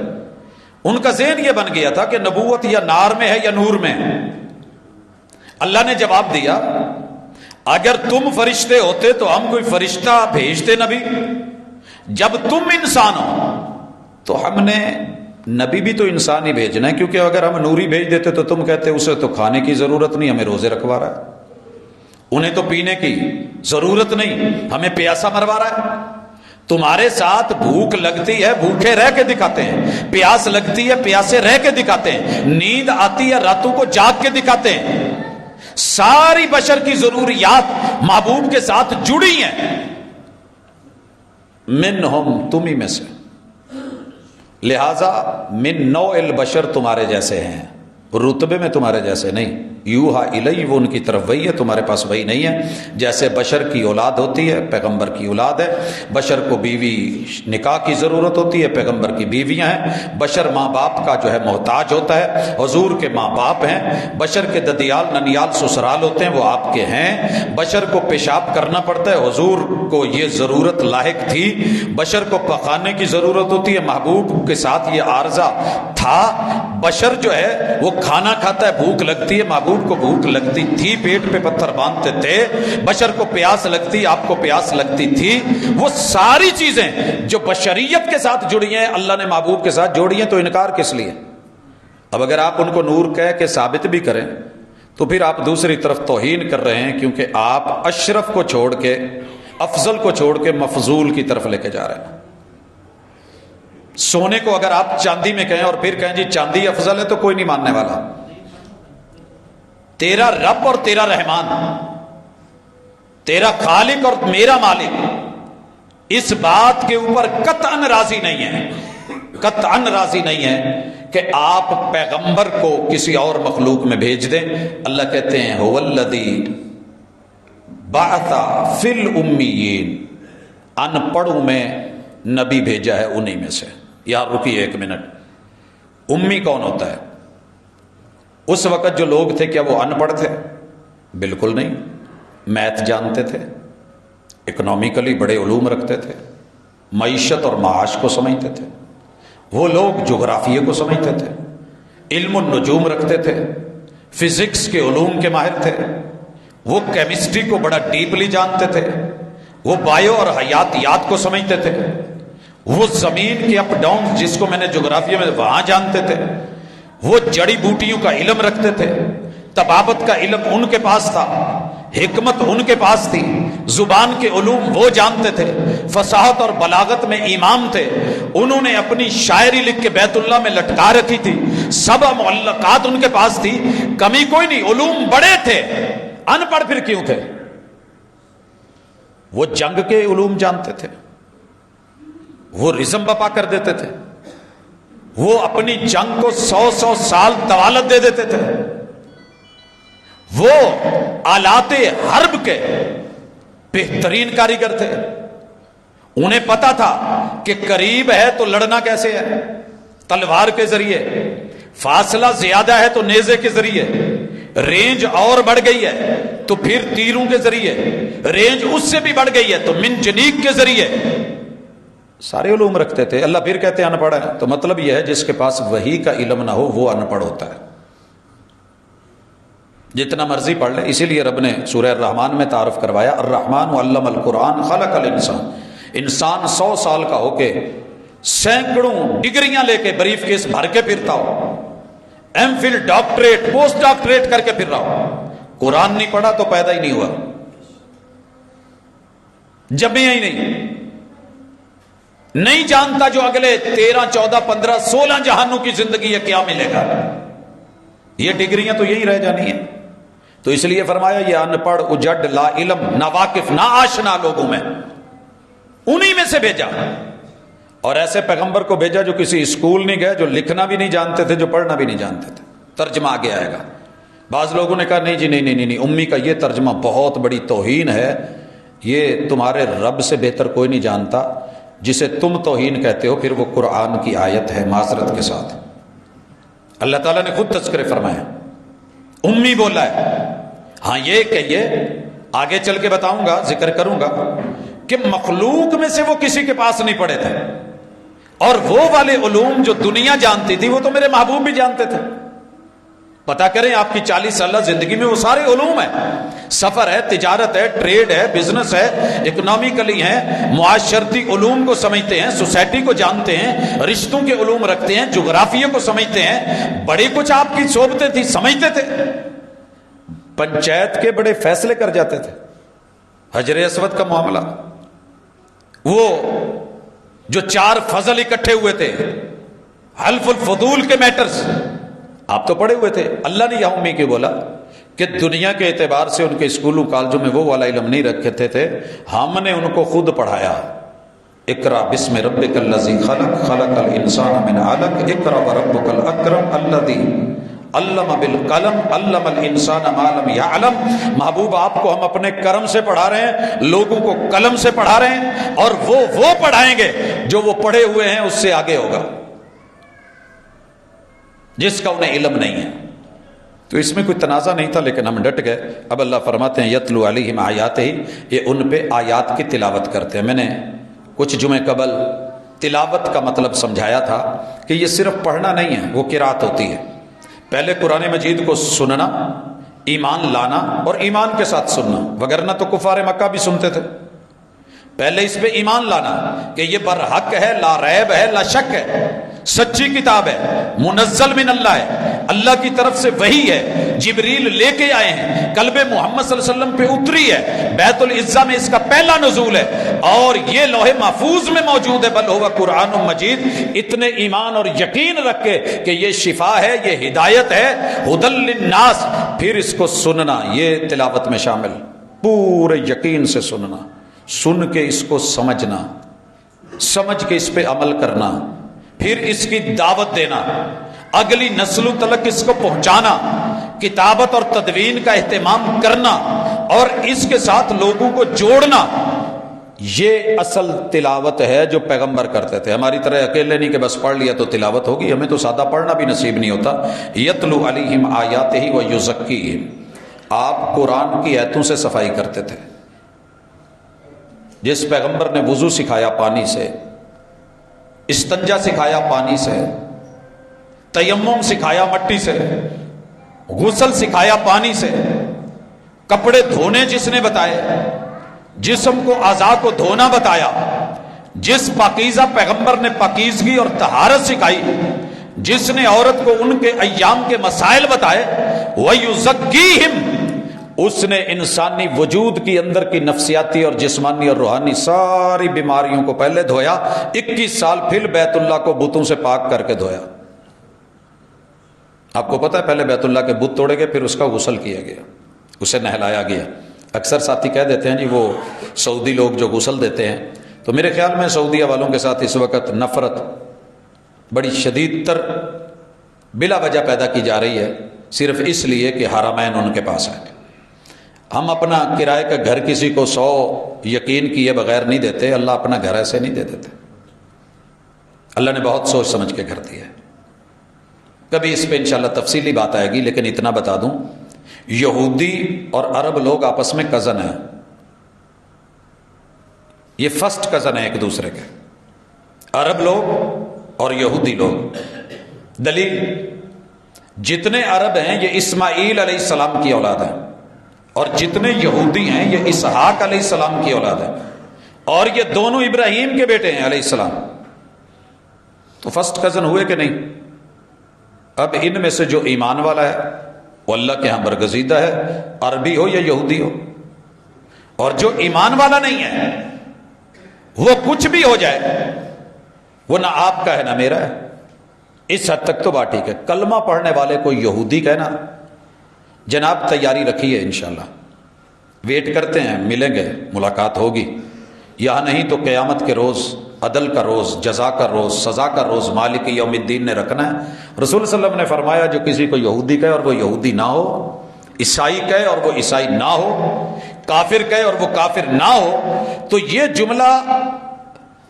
ان کا ذہن یہ بن گیا تھا کہ نبوت یا نار میں ہے یا نور میں ہے۔ اللہ نے جواب دیا، اگر تم فرشتے ہوتے تو ہم کوئی فرشتہ بھیجتے نبی؟ جب تم انسان ہو تو ہم نے نبی بھی تو انسان ہی بھیجنا ہے، کیونکہ اگر ہم نوری بھیج دیتے تو تم کہتے اسے تو کھانے کی ضرورت نہیں، ہمیں روزے رکھوا رہا ہے، انہیں تو پینے کی ضرورت نہیں، ہمیں پیاسا مروا رہا ہے۔ تمہارے ساتھ بھوک لگتی ہے، بھوکے رہ کے دکھاتے ہیں، پیاس لگتی ہے، پیاسے رہ کے دکھاتے ہیں، نیند آتی ہے، راتوں کو جاگ کے دکھاتے ہیں۔ ساری بشر کی ضروریات محبوب کے ساتھ جڑی ہیں۔ منہم، تم ہی میں سے، لہذا من نوع البشر تمہارے جیسے ہیں، رتبے میں تمہارے جیسے نہیں۔ یوحا الی، وہ ان کی طرف وہی ہے، تمہارے پاس وہی نہیں ہے۔ جیسے بشر کی اولاد ہوتی ہے، پیغمبر کی اولاد ہے، بشر کو بیوی نکاح کی ضرورت ہوتی ہے، پیغمبر کی بیویاں ہیں، بشر ماں باپ کا جو ہے محتاج ہوتا ہے، حضور کے ماں باپ ہیں، بشر کے ددیال ننیال سسرال ہوتے ہیں، وہ آپ کے ہیں، بشر کو پیشاب کرنا پڑتا ہے، حضور کو یہ ضرورت لاحق تھی، بشر کو پخانے کی ضرورت ہوتی ہے، محبوب کے ساتھ یہ عارضہ تھا، بشر جو ہے وہ کھانا کھاتا ہے، بھوک لگتی ہے، محبوب کو بھوک لگتی تھی، پیٹ پہ پتھر باندھتے تھے، بشر کو پیاس لگتی، آپ کو پیاس لگتی تھی۔ وہ ساری چیزیں جو بشریت کے ساتھ جڑی ہیں، اللہ نے محبوب کے ساتھ جوڑی ہیں، تو انکار کس لیے؟ اب اگر آپ ان کو نور کہہ کے ثابت بھی کریں تو پھر آپ دوسری طرف توہین کر رہے ہیں، کیونکہ آپ اشرف کو چھوڑ کے، افضل کو چھوڑ کے مفضول کی طرف لے کے جا رہے ہیں۔ سونے کو اگر آپ چاندی میں کہیں اور پھر کہیں جی چاندی افضل ہے تو کوئی نہیں ماننے والا۔ تیرا رب اور تیرا رحمان، تیرا خالق اور میرا مالک اس بات کے اوپر قطعاً راضی نہیں ہے، قطعاً راضی نہیں ہے کہ آپ پیغمبر کو کسی اور مخلوق میں بھیج دیں۔ اللہ کہتے ہیں هو الذی بعث فی الامیین، ان پڑھوں میں نبی بھیجا ہے انہی میں سے۔ یار رکیے ایک منٹ، امی کون ہوتا ہے؟ اس وقت جو لوگ تھے کیا وہ ان پڑھ تھے؟ بالکل نہیں، میتھ جانتے تھے، اکنامیکلی بڑے علوم رکھتے تھے، معیشت اور معاش کو سمجھتے تھے، وہ لوگ جغرافیے کو سمجھتے تھے، علم النجوم رکھتے تھے، فزکس کے علوم کے ماہر تھے، وہ کیمسٹری کو بڑا ڈیپلی جانتے تھے، وہ بایو اور حیاتیات کو سمجھتے تھے، وہ زمین کے اپ ڈاؤن جس کو میں نے جغرافیہ میں وہاں جانتے تھے، وہ جڑی بوٹیوں کا علم رکھتے تھے، طبابت کا علم ان کے پاس تھا، حکمت ان کے پاس تھی، زبان کے علوم وہ جانتے تھے، فصاحت اور بلاغت میں امام تھے، انہوں نے اپنی شاعری لکھ کے بیت اللہ میں لٹکا رکھی تھی، سبع معلقات ان کے پاس تھی، کمی کوئی نہیں، علوم بڑے تھے، ان پڑھ پھر کیوں تھے؟ وہ جنگ کے علوم جانتے تھے، وہ رزم بپا کر دیتے تھے، وہ اپنی جنگ کو 100 سال طوالت دے دیتے تھے، وہ آلات حرب کے بہترین کاریگر تھے، انہیں پتا تھا کہ قریب ہے تو لڑنا کیسے ہے، تلوار کے ذریعے، فاصلہ زیادہ ہے تو نیزے کے ذریعے، رینج اور بڑھ گئی ہے تو پھر تیروں کے ذریعے، رینج اس سے بھی بڑھ گئی ہے تو منجنیق کے ذریعے، سارے علوم رکھتے تھے۔ اللہ پھر کہتے ہیں ان پڑھ ہے، تو مطلب یہ ہے جس کے پاس وحی کا علم نہ ہو وہ ان پڑھ ہوتا ہے، جتنا مرضی پڑھ لے۔ اسی لیے رب نے سورہ الرحمن میں تعارف کروایا، الرحمن علم القرآن خلق الانسان، انسان 100 سال کا ہو کے سینکڑوں ڈگریاں لے کے بریف کیس بھر کے پھرتا ہو، M Phil doctorate post doctorate کر کے پھر رہا ہو، قرآن نہیں پڑھا تو پیدا ہی نہیں ہوا، جمع ہی نہیں جانتا جو اگلے 13 14 15 16 جہانوں کی زندگی ہے کیا ملے گا، یہ ڈگریاں تو یہی رہ جانی ہیں۔ تو اس لیے فرمایا یہ ان پڑھ اجڈ لا علم، نہ واقف نہ آشنا لوگوں میں، انہی میں سے بھیجا، اور ایسے پیغمبر کو بھیجا جو کسی اسکول نہیں گئے، جو لکھنا بھی نہیں جانتے تھے، جو پڑھنا بھی نہیں جانتے تھے۔ ترجمہ آگے آئے گا۔ بعض لوگوں نے کہا نہیں جی نہیں، امی کا یہ ترجمہ بہت بڑی توہین ہے، یہ تمہارے رب سے بہتر کوئی نہیں جانتا، جسے تم توہین کہتے ہو پھر وہ قرآن کی آیت ہے، معذرت کے ساتھ۔ اللہ تعالیٰ نے خود تذکرے فرمایا، امی بولا ہے۔ ہاں یہ کہیے، آگے چل کے بتاؤں گا، ذکر کروں گا کہ مخلوق میں سے وہ کسی کے پاس نہیں پڑے تھے، اور وہ والے علوم جو دنیا جانتی تھی وہ تو میرے محبوب بھی جانتے تھے۔ پتا کریں آپ کی 40 سالہ زندگی میں وہ سارے علوم ہیں، سفر ہے، تجارت ہے، ٹریڈ ہے، بزنس ہے، اکنامیکلی ہیں، معاشرتی علوم کو سمجھتے ہیں، سوسائٹی کو جانتے ہیں، رشتوں کے علوم رکھتے ہیں، جغرافیہ کو سمجھتے ہیں، بڑی کچھ آپ کی صحبتیں تھی، سمجھتے تھے، پنچایت کے بڑے فیصلے کر جاتے تھے، حجر اسود کا معاملہ، وہ جو 4 فضل اکٹھے ہوئے تھے، حلف الفضول کے میٹرز، آپ تو پڑھے ہوئے تھے۔ اللہ نے یہاں امی کی بولا کہ دنیا کے اعتبار سے ان کے اسکولوں کالجوں میں وہ والا علم نہیں رکھتے تھے، ہم نے ان کو خود پڑھایا۔ اقرا بسم ربک الذی خلق، خلق الانسان من علق، اقرا وربک الاکرم الذی علم بالقلم، علم الانسان ما لم یعلم۔ محبوب آپ کو ہم اپنے کرم سے پڑھا رہے ہیں، لوگوں کو قلم سے پڑھا رہے ہیں، اور وہ پڑھائیں گے جو وہ پڑھے ہوئے ہیں، اس سے آگے ہوگا، جس کا انہیں علم نہیں ہے۔ تو اس میں کوئی تنازع نہیں تھا، لیکن ہم ڈٹ گئے۔ اب اللہ فرماتے ہیں یتلو علیہم آیاتہ، یہ ان پہ آیات کی تلاوت کرتے ہیں۔ میں نے کچھ جمعے قبل تلاوت کا مطلب سمجھایا تھا کہ یہ صرف پڑھنا نہیں ہے، وہ قرات ہوتی ہے۔ پہلے قرآن مجید کو سننا، ایمان لانا اور ایمان کے ساتھ سننا، وگرنہ تو کفار مکہ بھی سنتے تھے۔ پہلے اس پہ ایمان لانا کہ یہ برحق ہے، لا ریب ہے، لا شک ہے، سچی کتاب ہے، منزل من اللہ ہے، اللہ کی طرف سے وحی ہے، جبریل لے کے آئے ہیں، قلب محمد صلی اللہ علیہ وسلم پہ اتری ہے، بیت العزہ میں اس کا پہلا نزول ہے، اور یہ لوح محفوظ میں موجود ہے، بل ہوا قرآن مجید۔ اتنے ایمان اور یقین رکھ کے کہ یہ شفا ہے، یہ ہدایت ہے، ہدی للناس، پھر اس کو سننا، یہ تلاوت میں شامل، پورے یقین سے سننا، سن کے اس کو سمجھنا، سمجھ کے اس پہ عمل کرنا، پھر اس کی دعوت دینا، اگلی نسلوں تلک اس کو پہنچانا، کتابت اور تدوین کا اہتمام کرنا، اور اس کے ساتھ لوگوں کو جوڑنا، یہ اصل تلاوت ہے جو پیغمبر کرتے تھے۔ ہماری طرح اکیلے نہیں کہ بس پڑھ لیا تو تلاوت ہوگی، ہمیں تو سادہ پڑھنا بھی نصیب نہیں ہوتا۔ یتلو علیہم آیاتہ ویزکیہم، آپ قرآن کی آیتوں سے صفائی کرتے تھے۔ جس پیغمبر نے وضو سکھایا پانی سے، استنجا سکھایا پانی سے، تیمم سکھایا مٹی سے، غسل سکھایا پانی سے، کپڑے دھونے جس نے بتائے، جسم کو اعضاء کو دھونا بتایا، جس پاکیزہ پیغمبر نے پاکیزگی اور طہارت سکھائی، جس نے عورت کو ان کے ایام کے مسائل بتائے، وَيُزَكِّيهِمْ، اس نے انسانی وجود کی اندر کی نفسیاتی اور جسمانی اور روحانی ساری بیماریوں کو پہلے دھویا، 21 سال پھر بیت اللہ کو بتوں سے پاک کر کے دھویا۔ آپ کو پتا ہے پہلے بیت اللہ کے بت توڑے گئے، پھر اس کا غسل کیا گیا، اسے نہلایا گیا۔ اکثر ساتھی کہہ دیتے ہیں جی وہ سعودی لوگ جو غسل دیتے ہیں، تو میرے خیال میں سعودیہ والوں کے ساتھ اس وقت نفرت بڑی شدید تر بلا وجہ پیدا کی جا رہی ہے، صرف اس لیے کہ حرمین ان کے پاس ہے۔ ہم اپنا کرائے کا گھر کسی کو 100 یقین کیے بغیر نہیں دیتے، اللہ اپنا گھر ایسے نہیں دے دیتے، اللہ نے بہت سوچ سمجھ کے گھر دیا ہے۔ کبھی اس پہ انشاءاللہ تفصیلی بات آئے گی، لیکن اتنا بتا دوں، یہودی اور عرب لوگ آپس میں کزن ہیں، یہ فرسٹ کزن ہیں ایک دوسرے کے، عرب لوگ اور یہودی لوگ۔ دلیل، جتنے عرب ہیں یہ اسماعیل علیہ السلام کی اولاد ہیں، اور جتنے یہودی ہیں یہ اسحاق علیہ السلام کی اولاد ہیں، اور یہ دونوں ابراہیم کے بیٹے ہیں علیہ السلام، تو فرسٹ کزن ہوئے کہ نہیں؟ اب ان میں سے جو ایمان والا ہے وہ اللہ کے ہاں برگزیدہ ہے، عربی ہو یا یہودی ہو، اور جو ایمان والا نہیں ہے وہ کچھ بھی ہو جائے وہ نہ آپ کا ہے نہ میرا ہے۔ اس حد تک تو بات ٹھیک ہے۔ کلمہ پڑھنے والے کو یہودی کہنا، جناب تیاری رکھیے انشاءاللہ، ویٹ کرتے ہیں، ملیں گے، ملاقات ہوگی، یہاں نہیں تو قیامت کے روز، عدل کا روز، جزا کا روز، سزا کا روز مالک یوم الدین نے رکھنا ہے۔ رسول صلی اللہ علیہ وسلم نے فرمایا جو کسی کو یہودی کہے اور وہ یہودی نہ ہو، عیسائی کہے اور وہ عیسائی نہ ہو، کافر کہے اور وہ کافر نہ ہو، تو یہ جملہ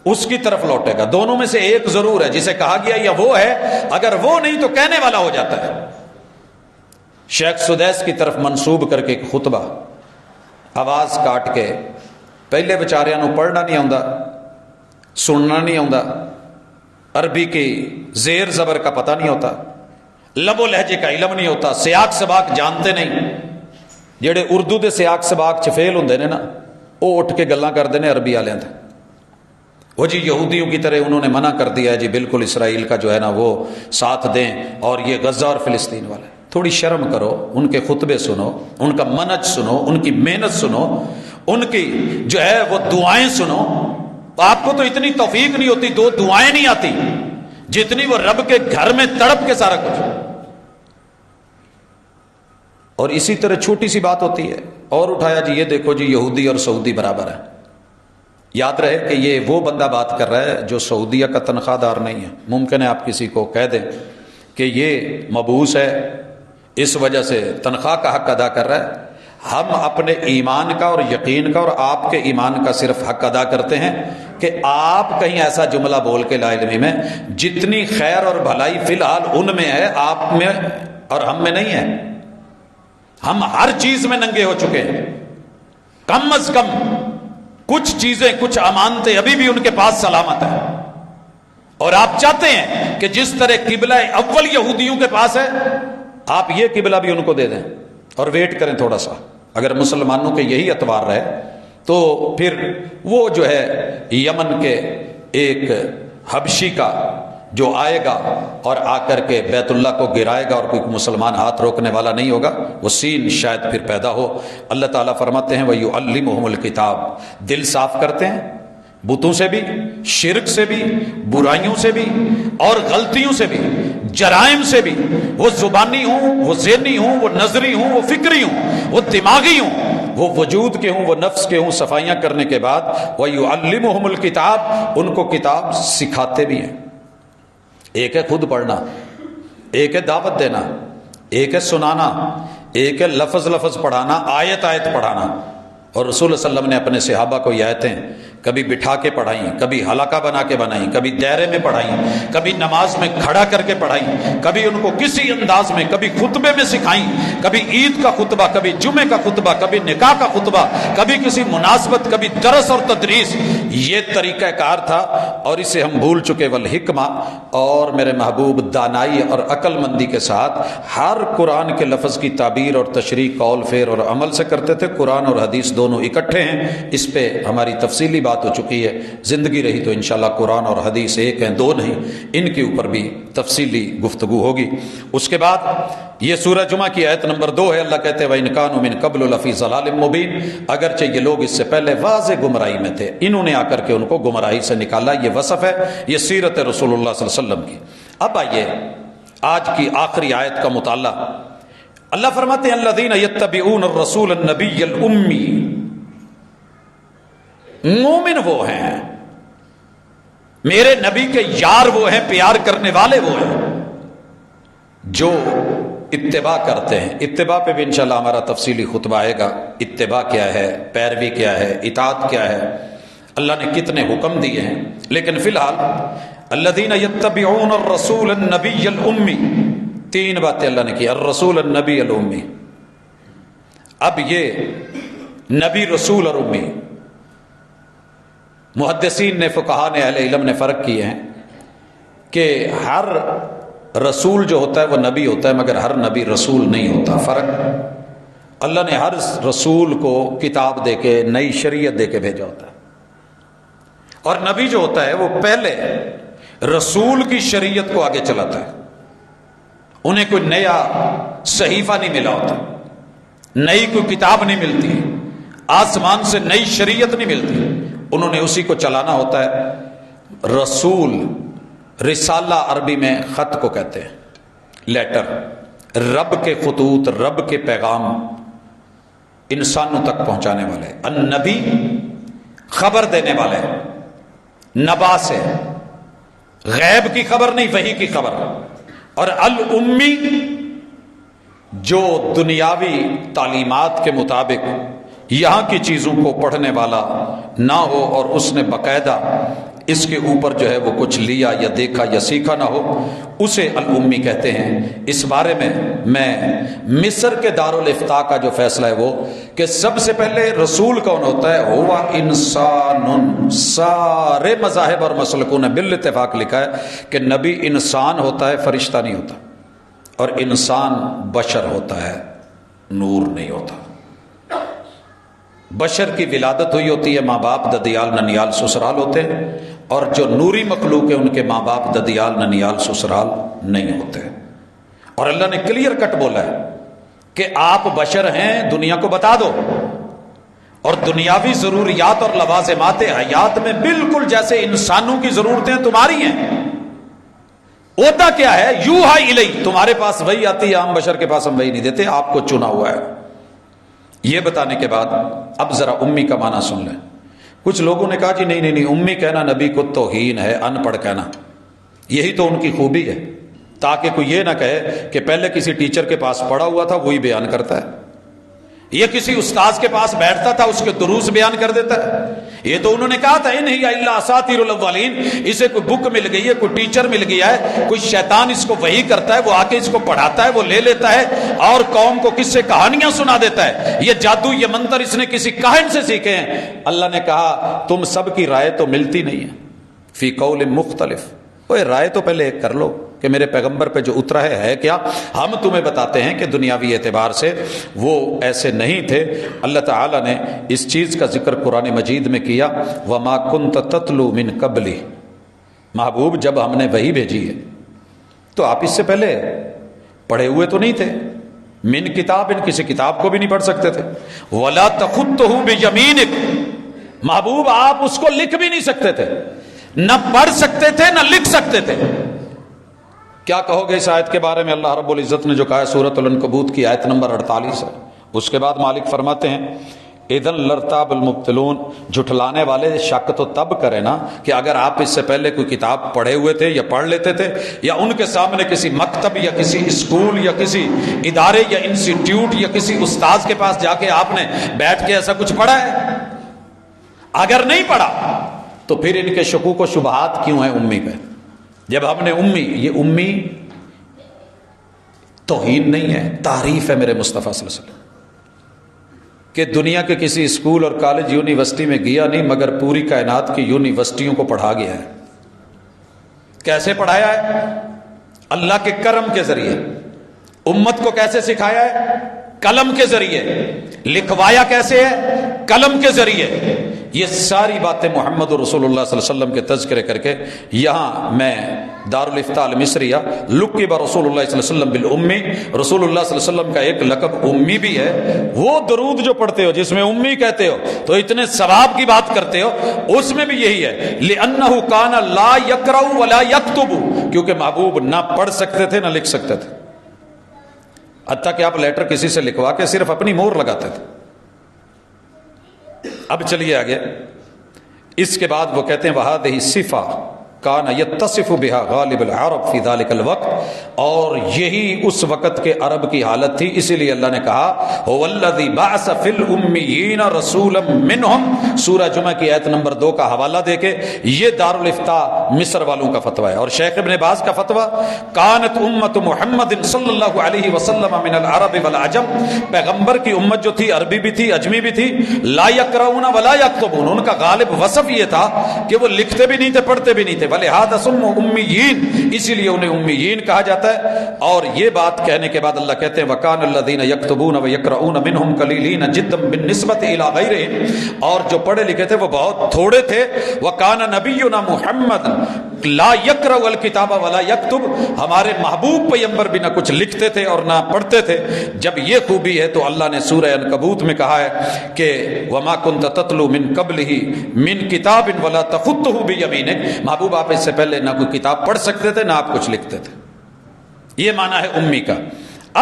اس کی طرف لوٹے گا. دونوں میں سے ایک ضرور ہے جسے کہا گیا یا وہ ہے، اگر وہ نہیں تو کہنے والا ہو جاتا ہے. شیخ سدیس کی طرف منسوب کر کے ایک خطبہ آواز کاٹ کے، پہلے بیچاریاں نو پڑھنا نہیں آتا، سننا نہیں آتا، عربی کی زیر زبر کا پتہ نہیں ہوتا، لب و لہجے کا علم نہیں ہوتا، سیاق سباق جانتے نہیں. جڑے اردو دے سیاق سباق چ فیل ہوندے نے نا، وہ اٹھ کے گلاں کردے نے عربی والوں تے. وہ جی یہودیوں کی طرح انہوں نے منع کر دیا ہے جی بالکل اسرائیل کا جو ہے نا وہ ساتھ دیں، اور یہ غزہ اور فلسطین والے. تھوڑی شرم کرو، ان کے خطبے سنو، ان کا منہج سنو، ان کی محنت سنو، ان کی جو ہے وہ دعائیں سنو. آپ کو تو اتنی توفیق نہیں ہوتی، 2 دعائیں نہیں آتی جتنی وہ رب کے گھر میں تڑپ کے سارا کچھ. اور اسی طرح چھوٹی سی بات ہوتی ہے اور اٹھایا جی یہ دیکھو جی یہودی اور سعودی برابر ہے. یاد رہے کہ یہ وہ بندہ بات کر رہا ہے جو سعودیہ کا تنخواہ دار نہیں ہے. ممکن ہے آپ کسی کو کہہ دیں کہ یہ مبعوث ہے، اس وجہ سے تنخواہ کا حق ادا کر رہا ہے. ہم اپنے ایمان کا اور یقین کا اور آپ کے ایمان کا صرف حق ادا کرتے ہیں کہ آپ کہیں ایسا جملہ بول کے لا علمی میں جتنی خیر اور بھلائی فی الحال ان میں ہے، آپ میں اور ہم میں نہیں ہے. ہم ہر چیز میں ننگے ہو چکے ہیں. کم از کم کچھ چیزیں، کچھ امانتیں ابھی بھی ان کے پاس سلامت ہیں. اور آپ چاہتے ہیں کہ جس طرح قبلہ اول یہودیوں کے پاس ہے، آپ یہ قبلہ بھی ان کو دے دیں اور ویٹ کریں تھوڑا سا. اگر مسلمانوں کے یہی اتوار رہے تو پھر وہ جو ہے یمن کے ایک حبشی کا جو آئے گا اور آ کر کے بیت اللہ کو گرائے گا اور کوئی مسلمان ہاتھ روکنے والا نہیں ہوگا، وہ سین شاید پھر پیدا ہو. اللہ تعالیٰ فرماتے ہیں وَيُعَلِّمُهُمُ الْكِتَابَ. دل صاف کرتے ہیں بتوں سے بھی، شرک سے بھی، برائیوں سے بھی اور غلطیوں سے بھی، جرائم سے بھی. وہ زبانی ہوں، وہ ذہنی ہوں، وہ نظری ہوں، وہ فکری ہوں، وہ دماغی ہوں، وہ وجود کے ہوں، وہ نفس کے ہوں. صفائیاں کرنے کے بعد وَيُعَلِّمُهُمُ الْكِتَابَ، ان کو کتاب سکھاتے بھی ہیں. ایک ہے خود پڑھنا، ایک ہے دعوت دینا، ایک ہے سنانا، ایک ہے لفظ لفظ پڑھانا، آیت آیت پڑھانا. اور رسول اللہ علیہ وسلم نے اپنے صحابہ کو یہ آیتیں کبھی بٹھا کے پڑھائیں، کبھی حلقہ بنا کے بنائیں، کبھی دائرے میں پڑھائیں، کبھی نماز میں کھڑا کر کے پڑھائیں، کبھی ان کو کسی انداز میں، کبھی خطبے میں سکھائیں، کبھی عید کا خطبہ، کبھی جمعے کا خطبہ، کبھی نکاح کا خطبہ، کبھی کسی مناسبت، کبھی درس اور تدریس. یہ طریقہ کار تھا اور اسے ہم بھول چکے. والحکمہ، اور میرے محبوب دانائی اور عقل مندی کے ساتھ ہر قرآن کے لفظ کی تعبیر اور تشریح قول فعل اور عمل سے کرتے تھے. قرآن اور حدیث دونوں اکٹھے ہیں، اس پہ ہماری تفصیلی بات ہو چکی ہے. زندگی رہی تو انشاءاللہ قرآن اور حدیث ایک ہیں، دو نہیں، ان کے اوپر بھی تفصیلی گفتگو ہوگی. اس کے بعد یہ سورہ جمعہ کی آیت نمبر 2 ہے. اللہ کہتے ہیں وَإِنْ كَانُوا مِنْ قَبْلُ لَفِي ضَلَالٍ مُبِينٍ. اگرچہ یہ لوگ اس سے پہلے واضح گمراہی میں تھے، انہوں نے آ کر کے ان کو گمراہی سے نکالا. یہ وصف ہے، یہ سیرت رسول اللہ صلی اللہ علیہ وسلم کی. اب آئیے آج کی آخری آیت کا مطالعہ. اللہ فرماتے ہیں الذین یتبعون الرسول النبی الامی. مومن وہ ہیں، میرے نبی کے یار وہ ہیں، پیار کرنے والے وہ ہیں جو اتباع کرتے ہیں. اتباع پہ بھی انشاءاللہ ہمارا تفصیلی خطبہ آئے گا. اتباع کیا ہے، پیروی کیا ہے، اطاعت کیا ہے، اللہ نے کتنے حکم دیے ہیں. لیکن فی الحال الذین یتبعون الرسول النبی الامی، 3 باتیں اللہ نے کی. الرسول النبی الامی. اب یہ نبی، رسول اور امی، محدثین نے، فقہاء نے، اہل علم نے فرق کیے ہیں کہ ہر رسول جو ہوتا ہے وہ نبی ہوتا ہے، مگر ہر نبی رسول نہیں ہوتا. فرق، اللہ نے ہر رسول کو کتاب دے کے، نئی شریعت دے کے بھیجا ہوتا ہے، اور نبی جو ہوتا ہے وہ پہلے رسول کی شریعت کو آگے چلاتا ہے. انہیں کوئی نیا صحیفہ نہیں ملا ہوتا، نئی کوئی کتاب نہیں ملتی، آسمان سے نئی شریعت نہیں ملتی، انہوں نے اسی کو چلانا ہوتا ہے. رسول، رسالہ عربی میں خط کو کہتے ہیں، لیٹر، رب کے خطوط، رب کے پیغام انسانوں تک پہنچانے والے. النبی خبر دینے والے، نبا سے، غیب کی خبر نہیں، وحی کی خبر. اور الامی جو دنیاوی تعلیمات کے مطابق یہاں کی چیزوں کو پڑھنے والا نہ ہو اور اس نے باقاعدہ اس کے اوپر جو ہے وہ کچھ لیا یا دیکھا یا سیکھا نہ ہو، اسے الامی کہتے ہیں۔ اس بارے میں مصر کے دارالافتاء کا جو فیصلہ ہے وہ کہ سب سے پہلے رسول کون ہوتا ہے، ہوا انسان۔ سارے مذاہب اور مسلکوں نے بالاتفاق لکھا ہے کہ نبی انسان ہوتا ہے، فرشتہ نہیں ہوتا، اور انسان بشر ہوتا ہے، نور نہیں ہوتا۔ بشر کی ولادت ہوئی ہوتی ہے، ماں باپ ددیال ننیال سسرال ہوتے ہیں، اور جو نوری مخلوق ہے ان کے ماں باپ ددیال ننیال سسرال نہیں ہوتے۔ اور اللہ نے کلیئر کٹ بولا ہے کہ آپ بشر ہیں، دنیا کو بتا دو، اور دنیاوی ضروریات اور لوازمات حیات میں بالکل جیسے انسانوں کی ضرورتیں تمہاری ہیں۔ ہوتا کیا ہے، یوحا الی، تمہارے پاس وہی آتی ہے، عام بشر کے پاس ہم وہی نہیں دیتے، آپ کو چنا ہوا ہے۔ یہ بتانے کے بعد اب ذرا امی کا معنی سن لیں۔ کچھ لوگوں نے کہا جی نہیں، امی کہنا نبی کو توہین ہے، ان پڑھ کہنا، یہی تو ان کی خوبی ہے، تاکہ کوئی یہ نہ کہے کہ پہلے کسی ٹیچر کے پاس پڑھا ہوا تھا وہی بیان کرتا ہے، یہ کسی استاذ کے پاس بیٹھتا تھا اس کے دروس بیان کر دیتا ہے۔ یہ تو انہوں نے کہا تھا نہیں الا اساطیر الاولین، اسے کوئی بک مل گئی ہے، کوئی ٹیچر مل گیا ہے، کوئی شیطان اس کو وحی کرتا ہے، وہ آ کے اس کو پڑھاتا ہے، وہ لے لیتا ہے اور قوم کو کس سے کہانیاں سنا دیتا ہے، یہ جادو یہ منتر اس نے کسی کاہن سے سیکھے ہیں۔ اللہ نے کہا تم سب کی رائے تو ملتی نہیں ہے، فی قول مختلف، اوے رائے تو پہلے ایک کر لو کہ میرے پیغمبر پہ جو اترا ہے کیا؟ ہم تمہیں بتاتے ہیں کہ دنیاوی اعتبار سے وہ ایسے نہیں تھے۔ اللہ تعالیٰ نے اس چیز کا ذکر قرآن مجید میں کیا، وَمَا كُنْتَ تَتْلُو مِنْ قَبْلِ، محبوب جب ہم نے وحی بھیجی ہے تو آپ اس سے پہلے پڑھے ہوئے تو نہیں تھے، من کتاب، ان کسی کتاب کو بھی نہیں پڑھ سکتے تھے، وَلَا تَخُطُّهُ بِيَمِينِكَ، محبوب آپ اس کو لکھ بھی نہیں سکتے تھے، نہ پڑھ سکتے تھے نہ لکھ سکتے تھے۔ کیا کہو گے اس آیت کے بارے میں؟ اللہ رب العزت نے جو کہا ہے سورۃ العنکبوت کی آیت نمبر 48 ہے، اس کے بعد مالک فرماتے ہیں اذن لرتاب المبتلون، جھٹلانے والے شک تو تب کرے نا کہ اگر آپ اس سے پہلے کوئی کتاب پڑھے ہوئے تھے یا پڑھ لیتے تھے، یا ان کے سامنے کسی مکتب یا کسی اسکول یا کسی ادارے یا انسٹیٹیوٹ یا کسی استاذ کے پاس جا کے آپ نے بیٹھ کے ایسا کچھ پڑھا ہے؟ اگر نہیں پڑھا تو پھر ان کے شکوک و شبہات کیوں ہیں امی پہ؟ جب ہم نے امی، یہ امی توہین نہیں ہے، تعریف ہے میرے مصطفیٰ صلی اللہ علیہ وسلم، کہ دنیا کے کسی اسکول اور کالج یونیورسٹی میں گیا نہیں مگر پوری کائنات کی یونیورسٹیوں کو پڑھا گیا ہے۔ کیسے پڑھایا ہے؟ اللہ کے کرم کے ذریعے۔ امت کو کیسے سکھایا ہے؟ قلم کے ذریعے۔ لکھوایا کیسے ہے؟ قلم کے ذریعے۔ یہ ساری باتیں محمد رسول اللہ صلی اللہ علیہ وسلم کے تذکرے کر کے یہاں میں دارالافتاء المصریہ لقب رسول اللہ صلی اللہ علیہ وسلم بالامی، رسول اللہ صلی اللہ علیہ وسلم کا ایک لقب امی بھی ہے۔ وہ درود جو پڑھتے ہو جس میں امی کہتے ہو تو اتنے ثواب کی بات کرتے ہو، اس میں بھی یہی ہے، لأنہ کان لا یقرأ ولا یکتب، کیونکہ محبوب نہ پڑھ سکتے تھے نہ لکھ سکتے تھے، حتیٰ کہ آپ لیٹر کسی سے لکھوا کے صرف اپنی مہر لگاتے تھے۔ اب چلیے آگے، اس کے بعد وہ کہتے ہیں وَهَذِهِ الصِّفَةُ کان یتصف بها غالب العرب فی ذلک الوقت، اور یہی اس وقت کے عرب کی حالت تھی، اسی لیے اللہ نے کہا هو الذی بعث فی الامیین رسولا منہم، سورہ جمعہ کی آیت نمبر 2 کا حوالہ دے کے یہ دارالافتاء مصر والوں کا فتویٰ ہے۔ اور شیخ ابن باز کا فتویٰ کانت امت محمد صلی اللہ علیہ وسلم من العرب والعجم، پیغمبر کی امت جو تھی عربی بھی تھی اجمی بھی تھی، لا یقرؤون ولا یکتبون، ان کا غالب وصف یہ تھا کہ وہ لکھتے بھی نہیں تھے پڑھتے بھی نہیں تھے، لہذا سموا امیین، اسی لیے انہیں امیین کہا جاتا ہے۔ اور یہ بات کہنے کے بعد اللہ کہتے ہیں وکان الذین یکتبون ویقرؤون منہم قلیلین جدا بالنسبۃ الی غیرہم، اور جو پڑھے لکھے تھے وہ بہت تھوڑے تھے۔ وکان نبینا محمد لا یقرأ الکتاب ولا یکتب، ہمارے محبوب پیغمبر بھی نہ کچھ لکھتے تھے اور نہ پڑھتے تھے۔ جب یہ خوبی ہے تو اللہ نے سورہ عنکبوت میں کہا ہے کہ وما کنت تتلو من قبلہ من کتاب ولا تخطہ بیمینک، محبوب آپ اس سے پہلے نہ کوئی کتاب پڑھ سکتے تھے نہ آپ کچھ لکھتے تھے۔ یہ معنی ہے امی کا۔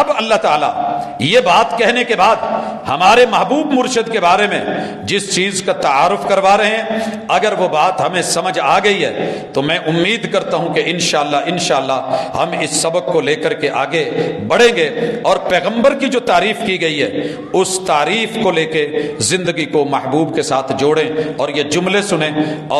اب اللہ تعالیٰ یہ بات کہنے کے بعد ہمارے محبوب مرشد کے بارے میں جس چیز کا تعارف کروا رہے ہیں، اگر وہ بات ہمیں سمجھ آ گئی ہے تو میں امید کرتا ہوں کہ انشاءاللہ ہم اس سبق کو لے کر کے آگے بڑھیں گے اور پیغمبر کی جو تعریف کی گئی ہے اس تعریف کو لے کے زندگی کو محبوب کے ساتھ جوڑیں اور یہ جملے سنیں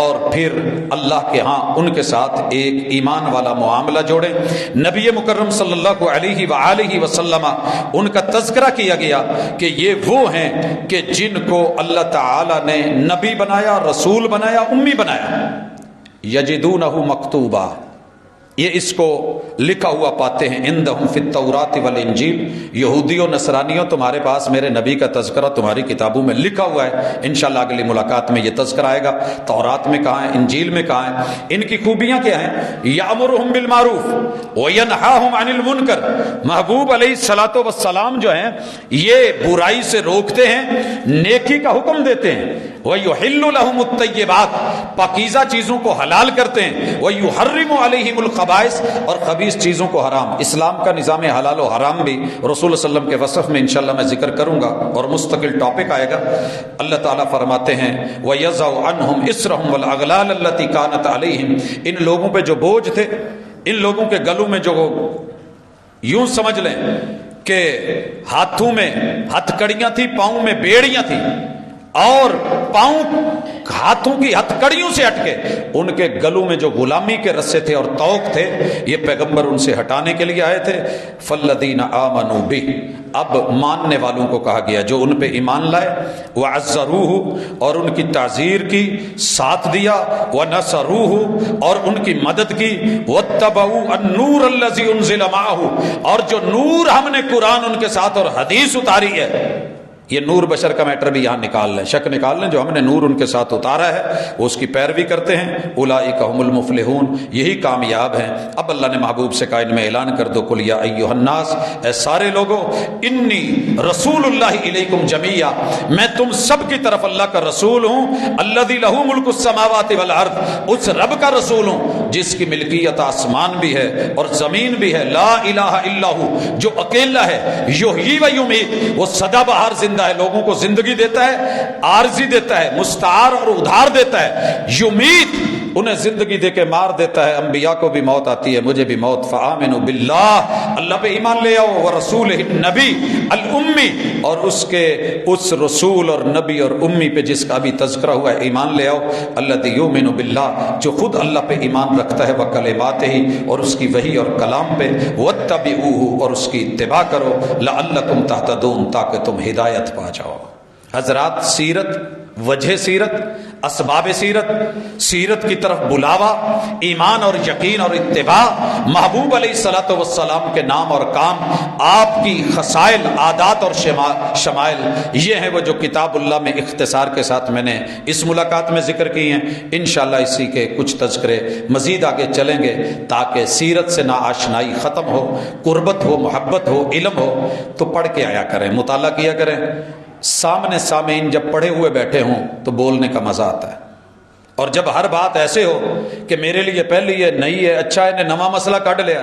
اور پھر اللہ کے ہاں ان کے ساتھ ایک ایمان والا معاملہ جوڑیں۔ نبی مکرم صلی اللہ علیہ وآلہ وسلم ان کا تذکرہ کیا گیا کہ یہ وہ ہیں کہ جن کو اللہ تعالی نے نبی بنایا، رسول بنایا، امی بنایا۔ یجدونہ مکتوبہ، یہ اس کو لکھا ہوا پاتے ہیں عندہم فی التوراۃ والانجیل، یہودیوں نصرانیوں تمہارے پاس میرے نبی کا تذکرہ تمہاری کتابوں میں لکھا ہوا ہے، انشاءاللہ اگلی ملاقات میں یہ تذکرہ آئے گا۔ تورات میں کہاں ہے، انجیل میں کہاں ہے، ان کی خوبیاں کیا ہیں؟ یامرہم بالمعروف وینہاہم عن المنکر، محبوب علیہ الصلوۃ والسلام جو ہیں یہ برائی سے روکتے ہیں، نیکی کا حکم دیتے ہیں، وَيُحِلُّ لَهُمُ الطَّيِّبَاتِ، پاکیزہ چیزوں کو حلال کرتے ہیں، وَيُحَرِّمُ عَلَيْهِمُ الْخَبَائِثَ، اور خبیث چیزوں کو حرام۔ اسلام کا نظام حلال و حرام بھی رسول اللہ صلی اللہ علیہ وسلم کے وصف میں انشاءاللہ میں ذکر کروں گا اور مستقل ٹاپک آئے گا۔ اللہ تعالیٰ فرماتے ہیں وَيَضَعُ عَنْهُمْ إِصْرَهُمْ وَالْأَغْلَالَ الَّتِي كَانَتْ عَلَيْهِمْ، ان لوگوں پہ جو بوجھ تھے، ان لوگوں کے گلوں میں جو، یوں سمجھ لیں کہ ہاتھوں میں ہتھ کڑیاں تھی، پاؤں میں بیڑیاں تھی، اور پاؤں ہاتھوں کی ہتھ کڑیوں سے ہٹ کے ان کے گلوں میں جو غلامی کے رسے تھے اور طوق تھے، یہ پیغمبر ان سے ہٹانے کے لیے آئے تھے۔ فالذین آمنوا بہ، اب ماننے والوں کو کہا گیا جو ان پہ ایمان لائے، وعزروہ، اور ان کی تعزیر کی، ساتھ دیا، ونصروہ، اور ان کی مدد کی، واتبعوا النور الذی انزل معہ، اور جو نور ہم نے قرآن ان کے ساتھ اور حدیث اتاری ہے، یہ نور بشر کا میٹر بھی یہاں نکال لیں، شک نکال لیں، جو ہم نے نور ان کے ساتھ اتارا ہے وہ اس کی پیروی کرتے ہیں، اولئک هم المفلحون، یہی کامیاب ہیں۔ اب اللہ نے محبوب سے کہا ان میں اعلان کر دو، قل یا ایھا الناس، اے سارے لوگوں، انی رسول اللہ الیکم جمیعا، میں تم سب کی طرف اللہ کا رسول ہوں، الذی لہ ملک السماوات والارض، اس رب کا رسول ہوں جس کی ملکیت آسمان بھی ہے اور زمین بھی ہے، لا الہ الا ہو، جو اکیلا ہے، یحیی و یمیت، وہ سدا بہار زندہ ہے، لوگوں کو زندگی دیتا ہے، عارضی دیتا ہے، مستعار اور ادھار دیتا ہے، یمیت، انہیں زندگی دے کے مار دیتا ہے، انبیاء کو بھی موت آتی ہے، مجھے بھی موت، فآمنوا باللہ، اللہ پہ ایمان لے آؤ، ورسولہ النبی الامی، اور اس رسول اور نبی اور امی پہ جس کا بھی تذکرہ ہوا ہے ایمان لے آؤ، الذی یؤمن باللہ، جو خود اللہ پہ ایمان رکھتا ہے، وکلماتہ، اور اس کی وحی اور کلام پہ، واتبعوہ، اور اس کی اتباع کرو، لعلکم تہتدون، تاکہ تم ہدایت پا جاؤ۔ حضرات، سیرت، وجہ سیرت، اسباب سیرت، سیرت کی طرف بلاوا، ایمان اور یقین اور اتباع، محبوب علیہ الصلوۃ والسلام کے نام اور کام، آپ کی خصائل، عادات اور شمائل، یہ ہیں وہ جو کتاب اللہ میں اختصار کے ساتھ میں نے اس ملاقات میں ذکر کی ہیں۔ انشاءاللہ اسی کے کچھ تذکرے مزید آگے چلیں گے تاکہ سیرت سے ناآشنائی ختم ہو، قربت ہو، محبت ہو، علم ہو، تو پڑھ کے آیا کریں، مطالعہ کیا کریں۔ سامنے سامعین جب پڑھے ہوئے بیٹھے ہوں تو بولنے کا مزہ آتا ہے، اور جب ہر بات ایسے ہو کہ میرے لیے پہلی ہے، نئی ہے، اچھا ہے، نواں مسئلہ کاٹ لیا،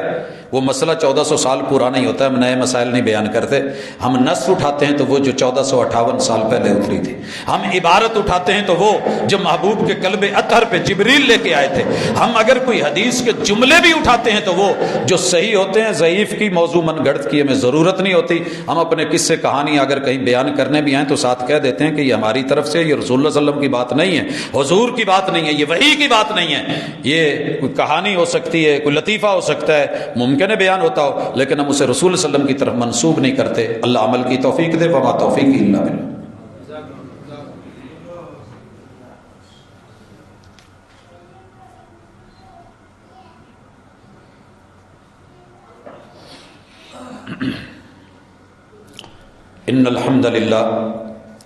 وہ مسئلہ 1400 سال پرانا ہی ہوتا ہے، ہم نئے مسائل نہیں بیان کرتے، ہم نص اٹھاتے ہیں تو وہ جو 1458 سال پہلے اتری تھی، ہم عبارت اٹھاتے ہیں تو وہ جو محبوب کے قلب اطہر پہ جبریل لے کے آئے تھے، ہم اگر کوئی حدیث کے جملے بھی اٹھاتے ہیں تو وہ جو صحیح ہوتے ہیں، ضعیف کی، موضوع من گھڑت کی ہمیں ضرورت نہیں ہوتی، ہم اپنے قصے کہانی اگر کہیں بیان کرنے بھی آئیں تو ساتھ کہہ دیتے ہیں کہ یہ ہماری طرف سے، یہ رسول اللہ صلی اللہ علیہ وسلم کی بات نہیں ہے، حضور کی بات نہیں ہے، یہ وحی کی بات نہیں ہے، یہ کوئی کہانی ہو سکتی ہے، کوئی لطیفہ ہو سکتا ہے، ممکن ہے بیان ہوتا ہو، لیکن ہم اسے رسول صلی اللہ علیہ وسلم کی طرف منسوب نہیں کرتے۔ اللہ عمل کی توفیق دے، وما توفیق الا باللہ۔ ان الحمد للہ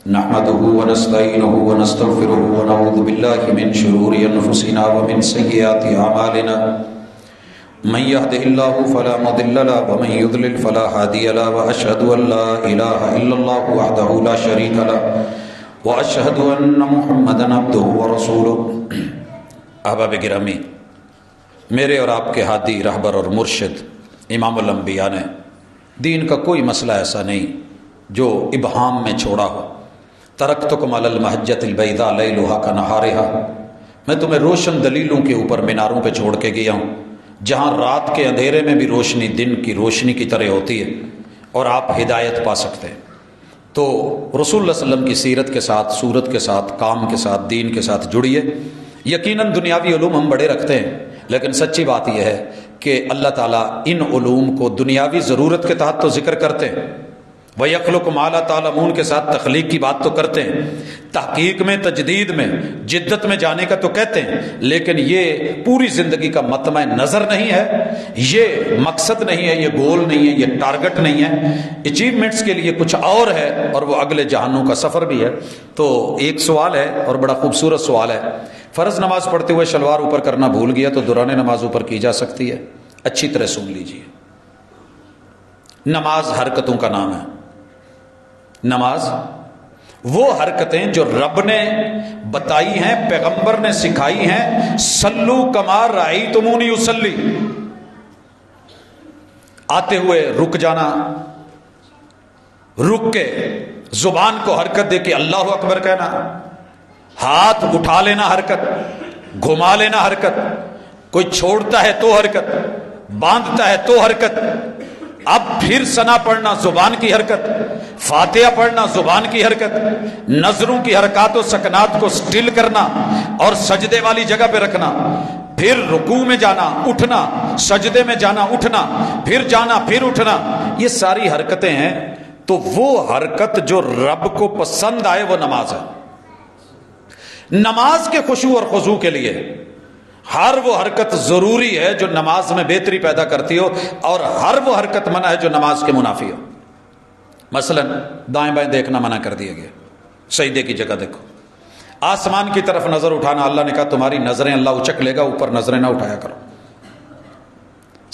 نحمده ونستعینه ونستغفره ونعوذ باللہ من شرور انفسنا ومن سیئات اعمالنا، من يهده الله فلا مضل له ومن يضلل فلا هادي له، واشهد ان لا اله الا الله وحده لا شريك له، واشهد ان محمدا عبده ورسوله۔ احباب گرامی، میرے اور آپ کے ہادی، رہبر اور مرشد امام الانبیاء نے دین کا کوئی مسئلہ ایسا نہیں جو ابہام میں چھوڑا ہو. ترکتکم علی المحجۃ البیضاء لیلھا کنہارھا، میں تمہیں روشن دلیلوں کے اوپر میناروں پہ چھوڑ کے گیا ہوں، جہاں رات کے اندھیرے میں بھی روشنی دن کی روشنی کی طرح ہوتی ہے اور آپ ہدایت پا سکتے ہیں. تو رسول اللہ صلی اللہ علیہ وسلم کی سیرت کے ساتھ، صورت کے ساتھ، کام کے ساتھ، دین کے ساتھ جڑیے. یقیناً دنیاوی علوم ہم بڑے رکھتے ہیں، لیکن سچی بات یہ ہے کہ اللہ تعالیٰ ان علوم کو دنیاوی ضرورت کے تحت تو ذکر کرتے ہیں، وَيَخْلُقُ مَا لَا تَعْلَمُونَ کے ساتھ تخلیق کی بات تو کرتے ہیں، تحقیق میں، تجدید میں، جدت میں جانے کا تو کہتے ہیں، لیکن یہ پوری زندگی کا مطمع نظر نہیں ہے، یہ مقصد نہیں ہے، یہ گول نہیں ہے، یہ ٹارگٹ نہیں ہے. اچیومنٹس کے لیے کچھ اور ہے، اور وہ اگلے جہانوں کا سفر بھی ہے. تو ایک سوال ہے اور بڑا خوبصورت سوال ہے، فرض نماز پڑھتے ہوئے شلوار اوپر کرنا بھول گیا تو دوران نماز اوپر کی جا سکتی ہے؟ اچھی طرح سن لیجیے. نماز حرکتوں کا نام ہے. نماز وہ حرکتیں جو رب نے بتائی ہیں، پیغمبر نے سکھائی ہیں. صلو کما رأیتمونی اصلی، آتے ہوئے رک جانا، رک کے زبان کو حرکت دے کے اللہ اکبر کہنا، ہاتھ اٹھا لینا حرکت، گھما لینا حرکت، کوئی چھوڑتا ہے تو حرکت، باندھتا ہے تو حرکت، اب پھر ثنا پڑھنا زبان کی حرکت، فاتحہ پڑھنا زبان کی حرکت، نظروں کی حرکات و سکنات کو سٹل کرنا اور سجدے والی جگہ پہ رکھنا، پھر رکوع میں جانا اٹھنا، سجدے میں جانا اٹھنا، پھر جانا پھر اٹھنا، یہ ساری حرکتیں ہیں. تو وہ حرکت جو رب کو پسند آئے وہ نماز ہے. نماز کے خشوع اور خضوع کے لیے ہر وہ حرکت ضروری ہے جو نماز میں بہتری پیدا کرتی ہو، اور ہر وہ حرکت منع ہے جو نماز کے منافی ہو. مثلا دائیں بائیں دیکھنا منع کر دیا گیا، سجدے کی جگہ دیکھو. آسمان کی طرف نظر اٹھانا، اللہ نے کہا تمہاری نظریں اللہ اچک لے گا، اوپر نظریں نہ اٹھایا کرو.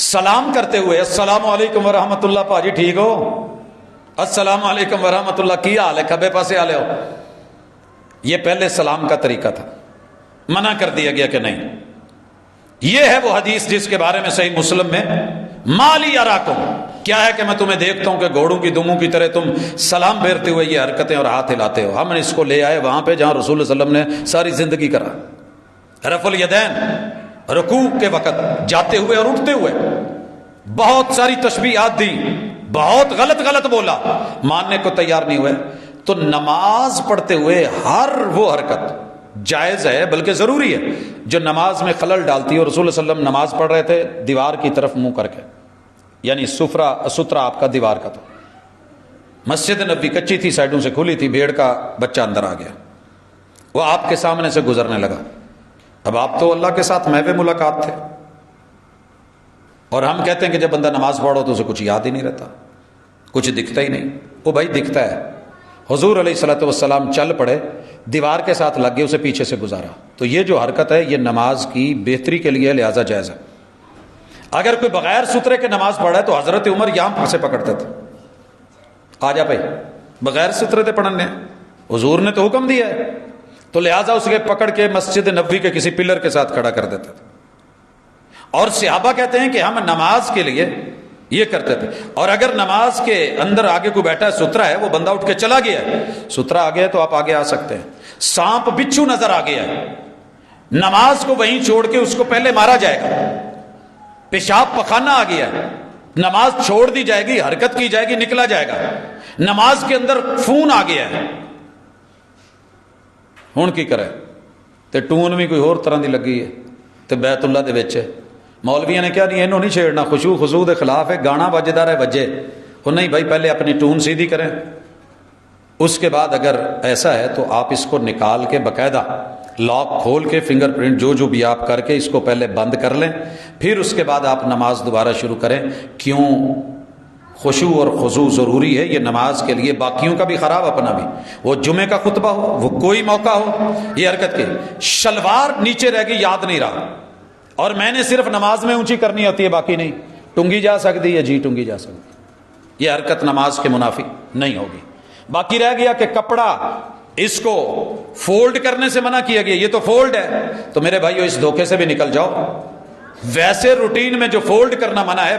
سلام کرتے ہوئے السلام علیکم ورحمۃ اللہ، پاجی ٹھیک ہو؟ السلام علیکم ورحمۃ اللہ، کی حال ہے؟ کھبے پاسے آلے ہو. یہ پہلے سلام کا طریقہ تھا، منع کر دیا گیا کہ نہیں. یہ ہے وہ حدیث جس کے بارے میں صحیح مسلم میں مالی اراکم، کیا ہے کہ میں تمہیں دیکھتا ہوں کہ گھوڑوں کی دموں کی طرح تم سلام پھیرتے ہوئے یہ حرکتیں اور ہاتھ ہلاتے ہو. ہم نے اس کو لے آئے وہاں پہ جہاں رسول اللہ صلی اللہ علیہ وسلم نے ساری زندگی کرا. رفع الیدین، رکوع کے وقت، جاتے ہوئے اور اٹھتے ہوئے. بہت ساری تشبیہات دی، بہت غلط بولا، ماننے کو تیار نہیں ہوئے. تو نماز پڑھتے ہوئے ہر وہ حرکت جائز ہے، بلکہ ضروری ہے، جو نماز میں خلل ڈالتی ہے. رسول اللہ صلی اللہ علیہ وسلم نماز پڑھ رہے تھے دیوار کی طرف منہ کر کے، یعنی سترہ آپ کا دیوار کا تھا. مسجد نبوی کچی تھی، سائڈوں سے کھلی تھی، بھیڑ کا بچہ اندر آ گیا، وہ آپ کے سامنے سے گزرنے لگا. اب آپ تو اللہ کے ساتھ محو ملاقات تھے، اور ہم کہتے ہیں کہ جب بندہ نماز پڑھو تو اسے کچھ یاد ہی نہیں رہتا، کچھ دکھتا ہی نہیں. وہ بھائی دکھتا ہے. حضور علیہ الصلوۃ والسلام چل پڑے، دیوار کے ساتھ لگ گئے، اسے پیچھے سے گزارا. تو یہ جو حرکت ہے یہ نماز کی بہتری کے لیے لہذا جائز ہے. اگر کوئی بغیر سترے کے نماز پڑھا تو حضرت عمر یہاں پھانسے پکڑتے تھے، آ جا بھائی، بغیر سترے تھے پڑھنے، حضور نے تو حکم دیا ہے، تو لہذا اس کے پکڑ کے مسجد نبوی کے کسی پلر کے ساتھ کھڑا کر دیتے تھے. اور صحابہ کہتے ہیں کہ ہم نماز کے لیے یہ کرتے تھے. اور اگر نماز کے اندر آگے کوئی بیٹھا ہے، سترا ہے، وہ بندہ اٹھ کے چلا گیا ہے، سترا آ گیا ہے تو آپ آگے آ سکتے ہیں. سانپ بچھو نظر آ گیا ہے، نماز کو وہیں چھوڑ کے اس کو پہلے مارا جائے گا. پیشاب پخانہ آ گیا ہے، نماز چھوڑ دی جائے گی، حرکت کی جائے گی، نکلا جائے گا. نماز کے اندر خون آ گیا ہے، ہن کی کرے؟ تے ٹون بھی کوئی اور طرح دی لگی ہے تے بیت اللہ دے وچ. مولویاں نے کیا نہیں، انہوں نہیں چھیڑنا، خشوع خضوع دے خلاف ہے، گانا بجدا رہے بجے. وہ نہیں بھائی، پہلے اپنی ٹون سیدھی کریں، اس کے بعد اگر ایسا ہے تو آپ اس کو نکال کے باقاعدہ لاک کھول کے فنگر پرنٹ جو بھی آپ کر کے اس کو پہلے بند کر لیں، پھر اس کے بعد آپ نماز دوبارہ شروع کریں. کیوں؟ خشوع اور خضوع ضروری ہے یہ نماز کے لیے، باقیوں کا بھی خراب، اپنا بھی. وہ جمعے کا خطبہ ہو، وہ کوئی موقع ہو، یہ حرکت کی. شلوار نیچے رہ گئی، یاد نہیں رہا، اور میں نے صرف نماز میں اونچی کرنی ہوتی ہے، باقی نہیں. ٹنگی جا سکتی ہے؟ جی ٹنگی جا سکتی. یہ حرکت نماز کے منافی نہیں ہوگی. باقی رہ گیا کہ کپڑا اس کو فولڈ کرنے سے منع کیا گیا، یہ تو فولڈ ہے، تو میرے بھائیو اس دھوکے سے بھی نکل جاؤ. ویسے روٹین میں جو فولڈ کرنا منع ہے،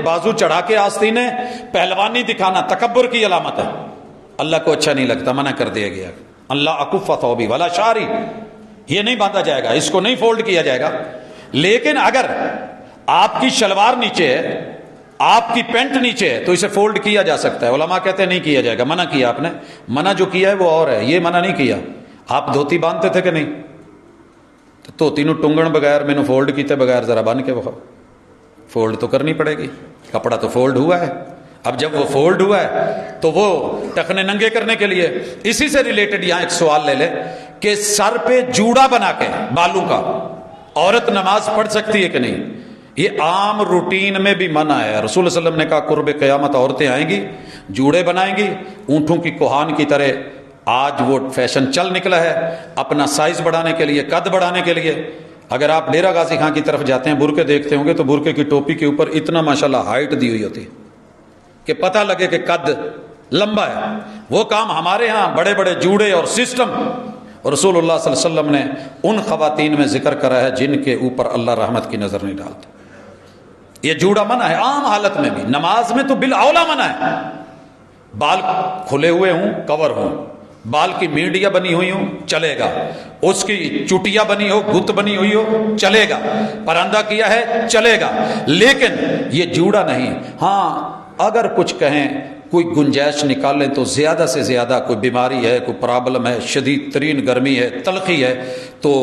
بازو چڑھا کے آستینیں، پہلوانی دکھانا تکبر کی علامت ہے، اللہ کو اچھا نہیں لگتا، منع کر دیا گیا۔ اللہ اکف ثوبی ولا شاری، یہ نہیں باندھا جائے گا، اس کو نہیں فولڈ کیا جائے گا۔ لیکن اگر آپ کی شلوار نیچے ہے، آپ کی پینٹ نیچے ہے، تو اسے فولڈ کیا جا سکتا ہے۔ علماء کہتے ہیں نہیں کیا جائے گا، منع کیا آپ نے، منع جو کیا ہے وہ اور ہے، یہ منع نہیں کیا۔ آپ دھوتی باندھتے تھے کہ نہیں؟ دھوتی نو ٹنگن بغیر مینو فولڈ کیتے بغیر ذرا بن کے بخاؤ، فولڈ تو کرنی پڑے گی، کپڑا تو فولڈ ہوا ہے۔ اب جب وہ فولڈ ہوا ہے تو وہ ٹخنے ننگے کرنے کے لیے۔ اسی سے ریلیٹڈ یہاں ایک سوال لے لے کہ سر پہ جوڑا بنا کے بالوں کا عورت نماز پڑھ سکتی ہے کہ نہیں؟ یہ عام روٹین میں بھی منع ہے۔ رسول اللہ علیہ وسلم نے کہا قرب قیامت عورتیں آئیں گی، جوڑے بنائیں گی، اونٹوں کی کوہان کی طرح۔ آج وہ فیشن چل نکلا ہے اپنا سائز بڑھانے کے لیے، قد بڑھانے کے لیے۔ اگر آپ ڈیرہ غازی خان کی طرف جاتے ہیں، برقعے دیکھتے ہوں گے تو برقعے کی ٹوپی کے اوپر اتنا ماشاءاللہ ہائٹ دی ہوئی ہوتی ہے کہ پتہ لگے کہ قد لمبا ہے۔ وہ کام ہمارے ہاں بڑے بڑے جوڑے اور سسٹم، اور رسول اللہ صلی اللہ علیہ وسلم نے ان خواتین میں ذکر کرا ہے جن کے اوپر اللہ رحمت کی نظر نہیں ڈالتا۔ یہ جوڑا منع ہے عام حالت میں بھی، نماز میں تو بالاولیٰ منع ہے۔ بال کھلے ہوئے ہوں، کور ہوں، بال کی میڈیا بنی ہوئی ہوں چلے گا، اس کی چٹیا بنی ہو، گت بنی ہوئی ہو چلے گا، پراندہ کیا ہے چلے گا، لیکن یہ جوڑا نہیں۔ ہاں اگر کچھ کہیں، کوئی گنجائش نکالیں تو زیادہ سے زیادہ کوئی بیماری ہے، کوئی پرابلم ہے، شدید ترین گرمی ہے، تلخی ہے، تو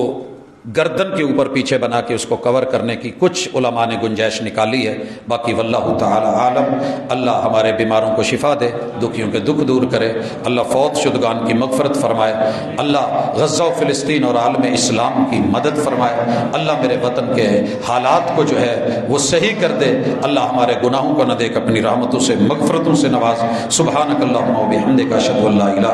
گردن کے اوپر پیچھے بنا کے اس کو کور کرنے کی کچھ علماء نے گنجائش نکالی ہے۔ باقی واللہ تعالی عالم۔ اللہ ہمارے بیماروں کو شفا دے، دکھیوں کے دکھ دور کرے، اللہ فوت شدگان کی مغفرت فرمائے، اللہ غزہ و فلسطین اور عالم اسلام کی مدد فرمائے، اللہ میرے وطن کے حالات کو جو ہے وہ صحیح کر دے، اللہ ہمارے گناہوں کو نہ دیکھ اپنی رحمتوں سے مغفرتوں سے نواز۔ سبحانک اللہم و بحمدک اشہد ان لا الہ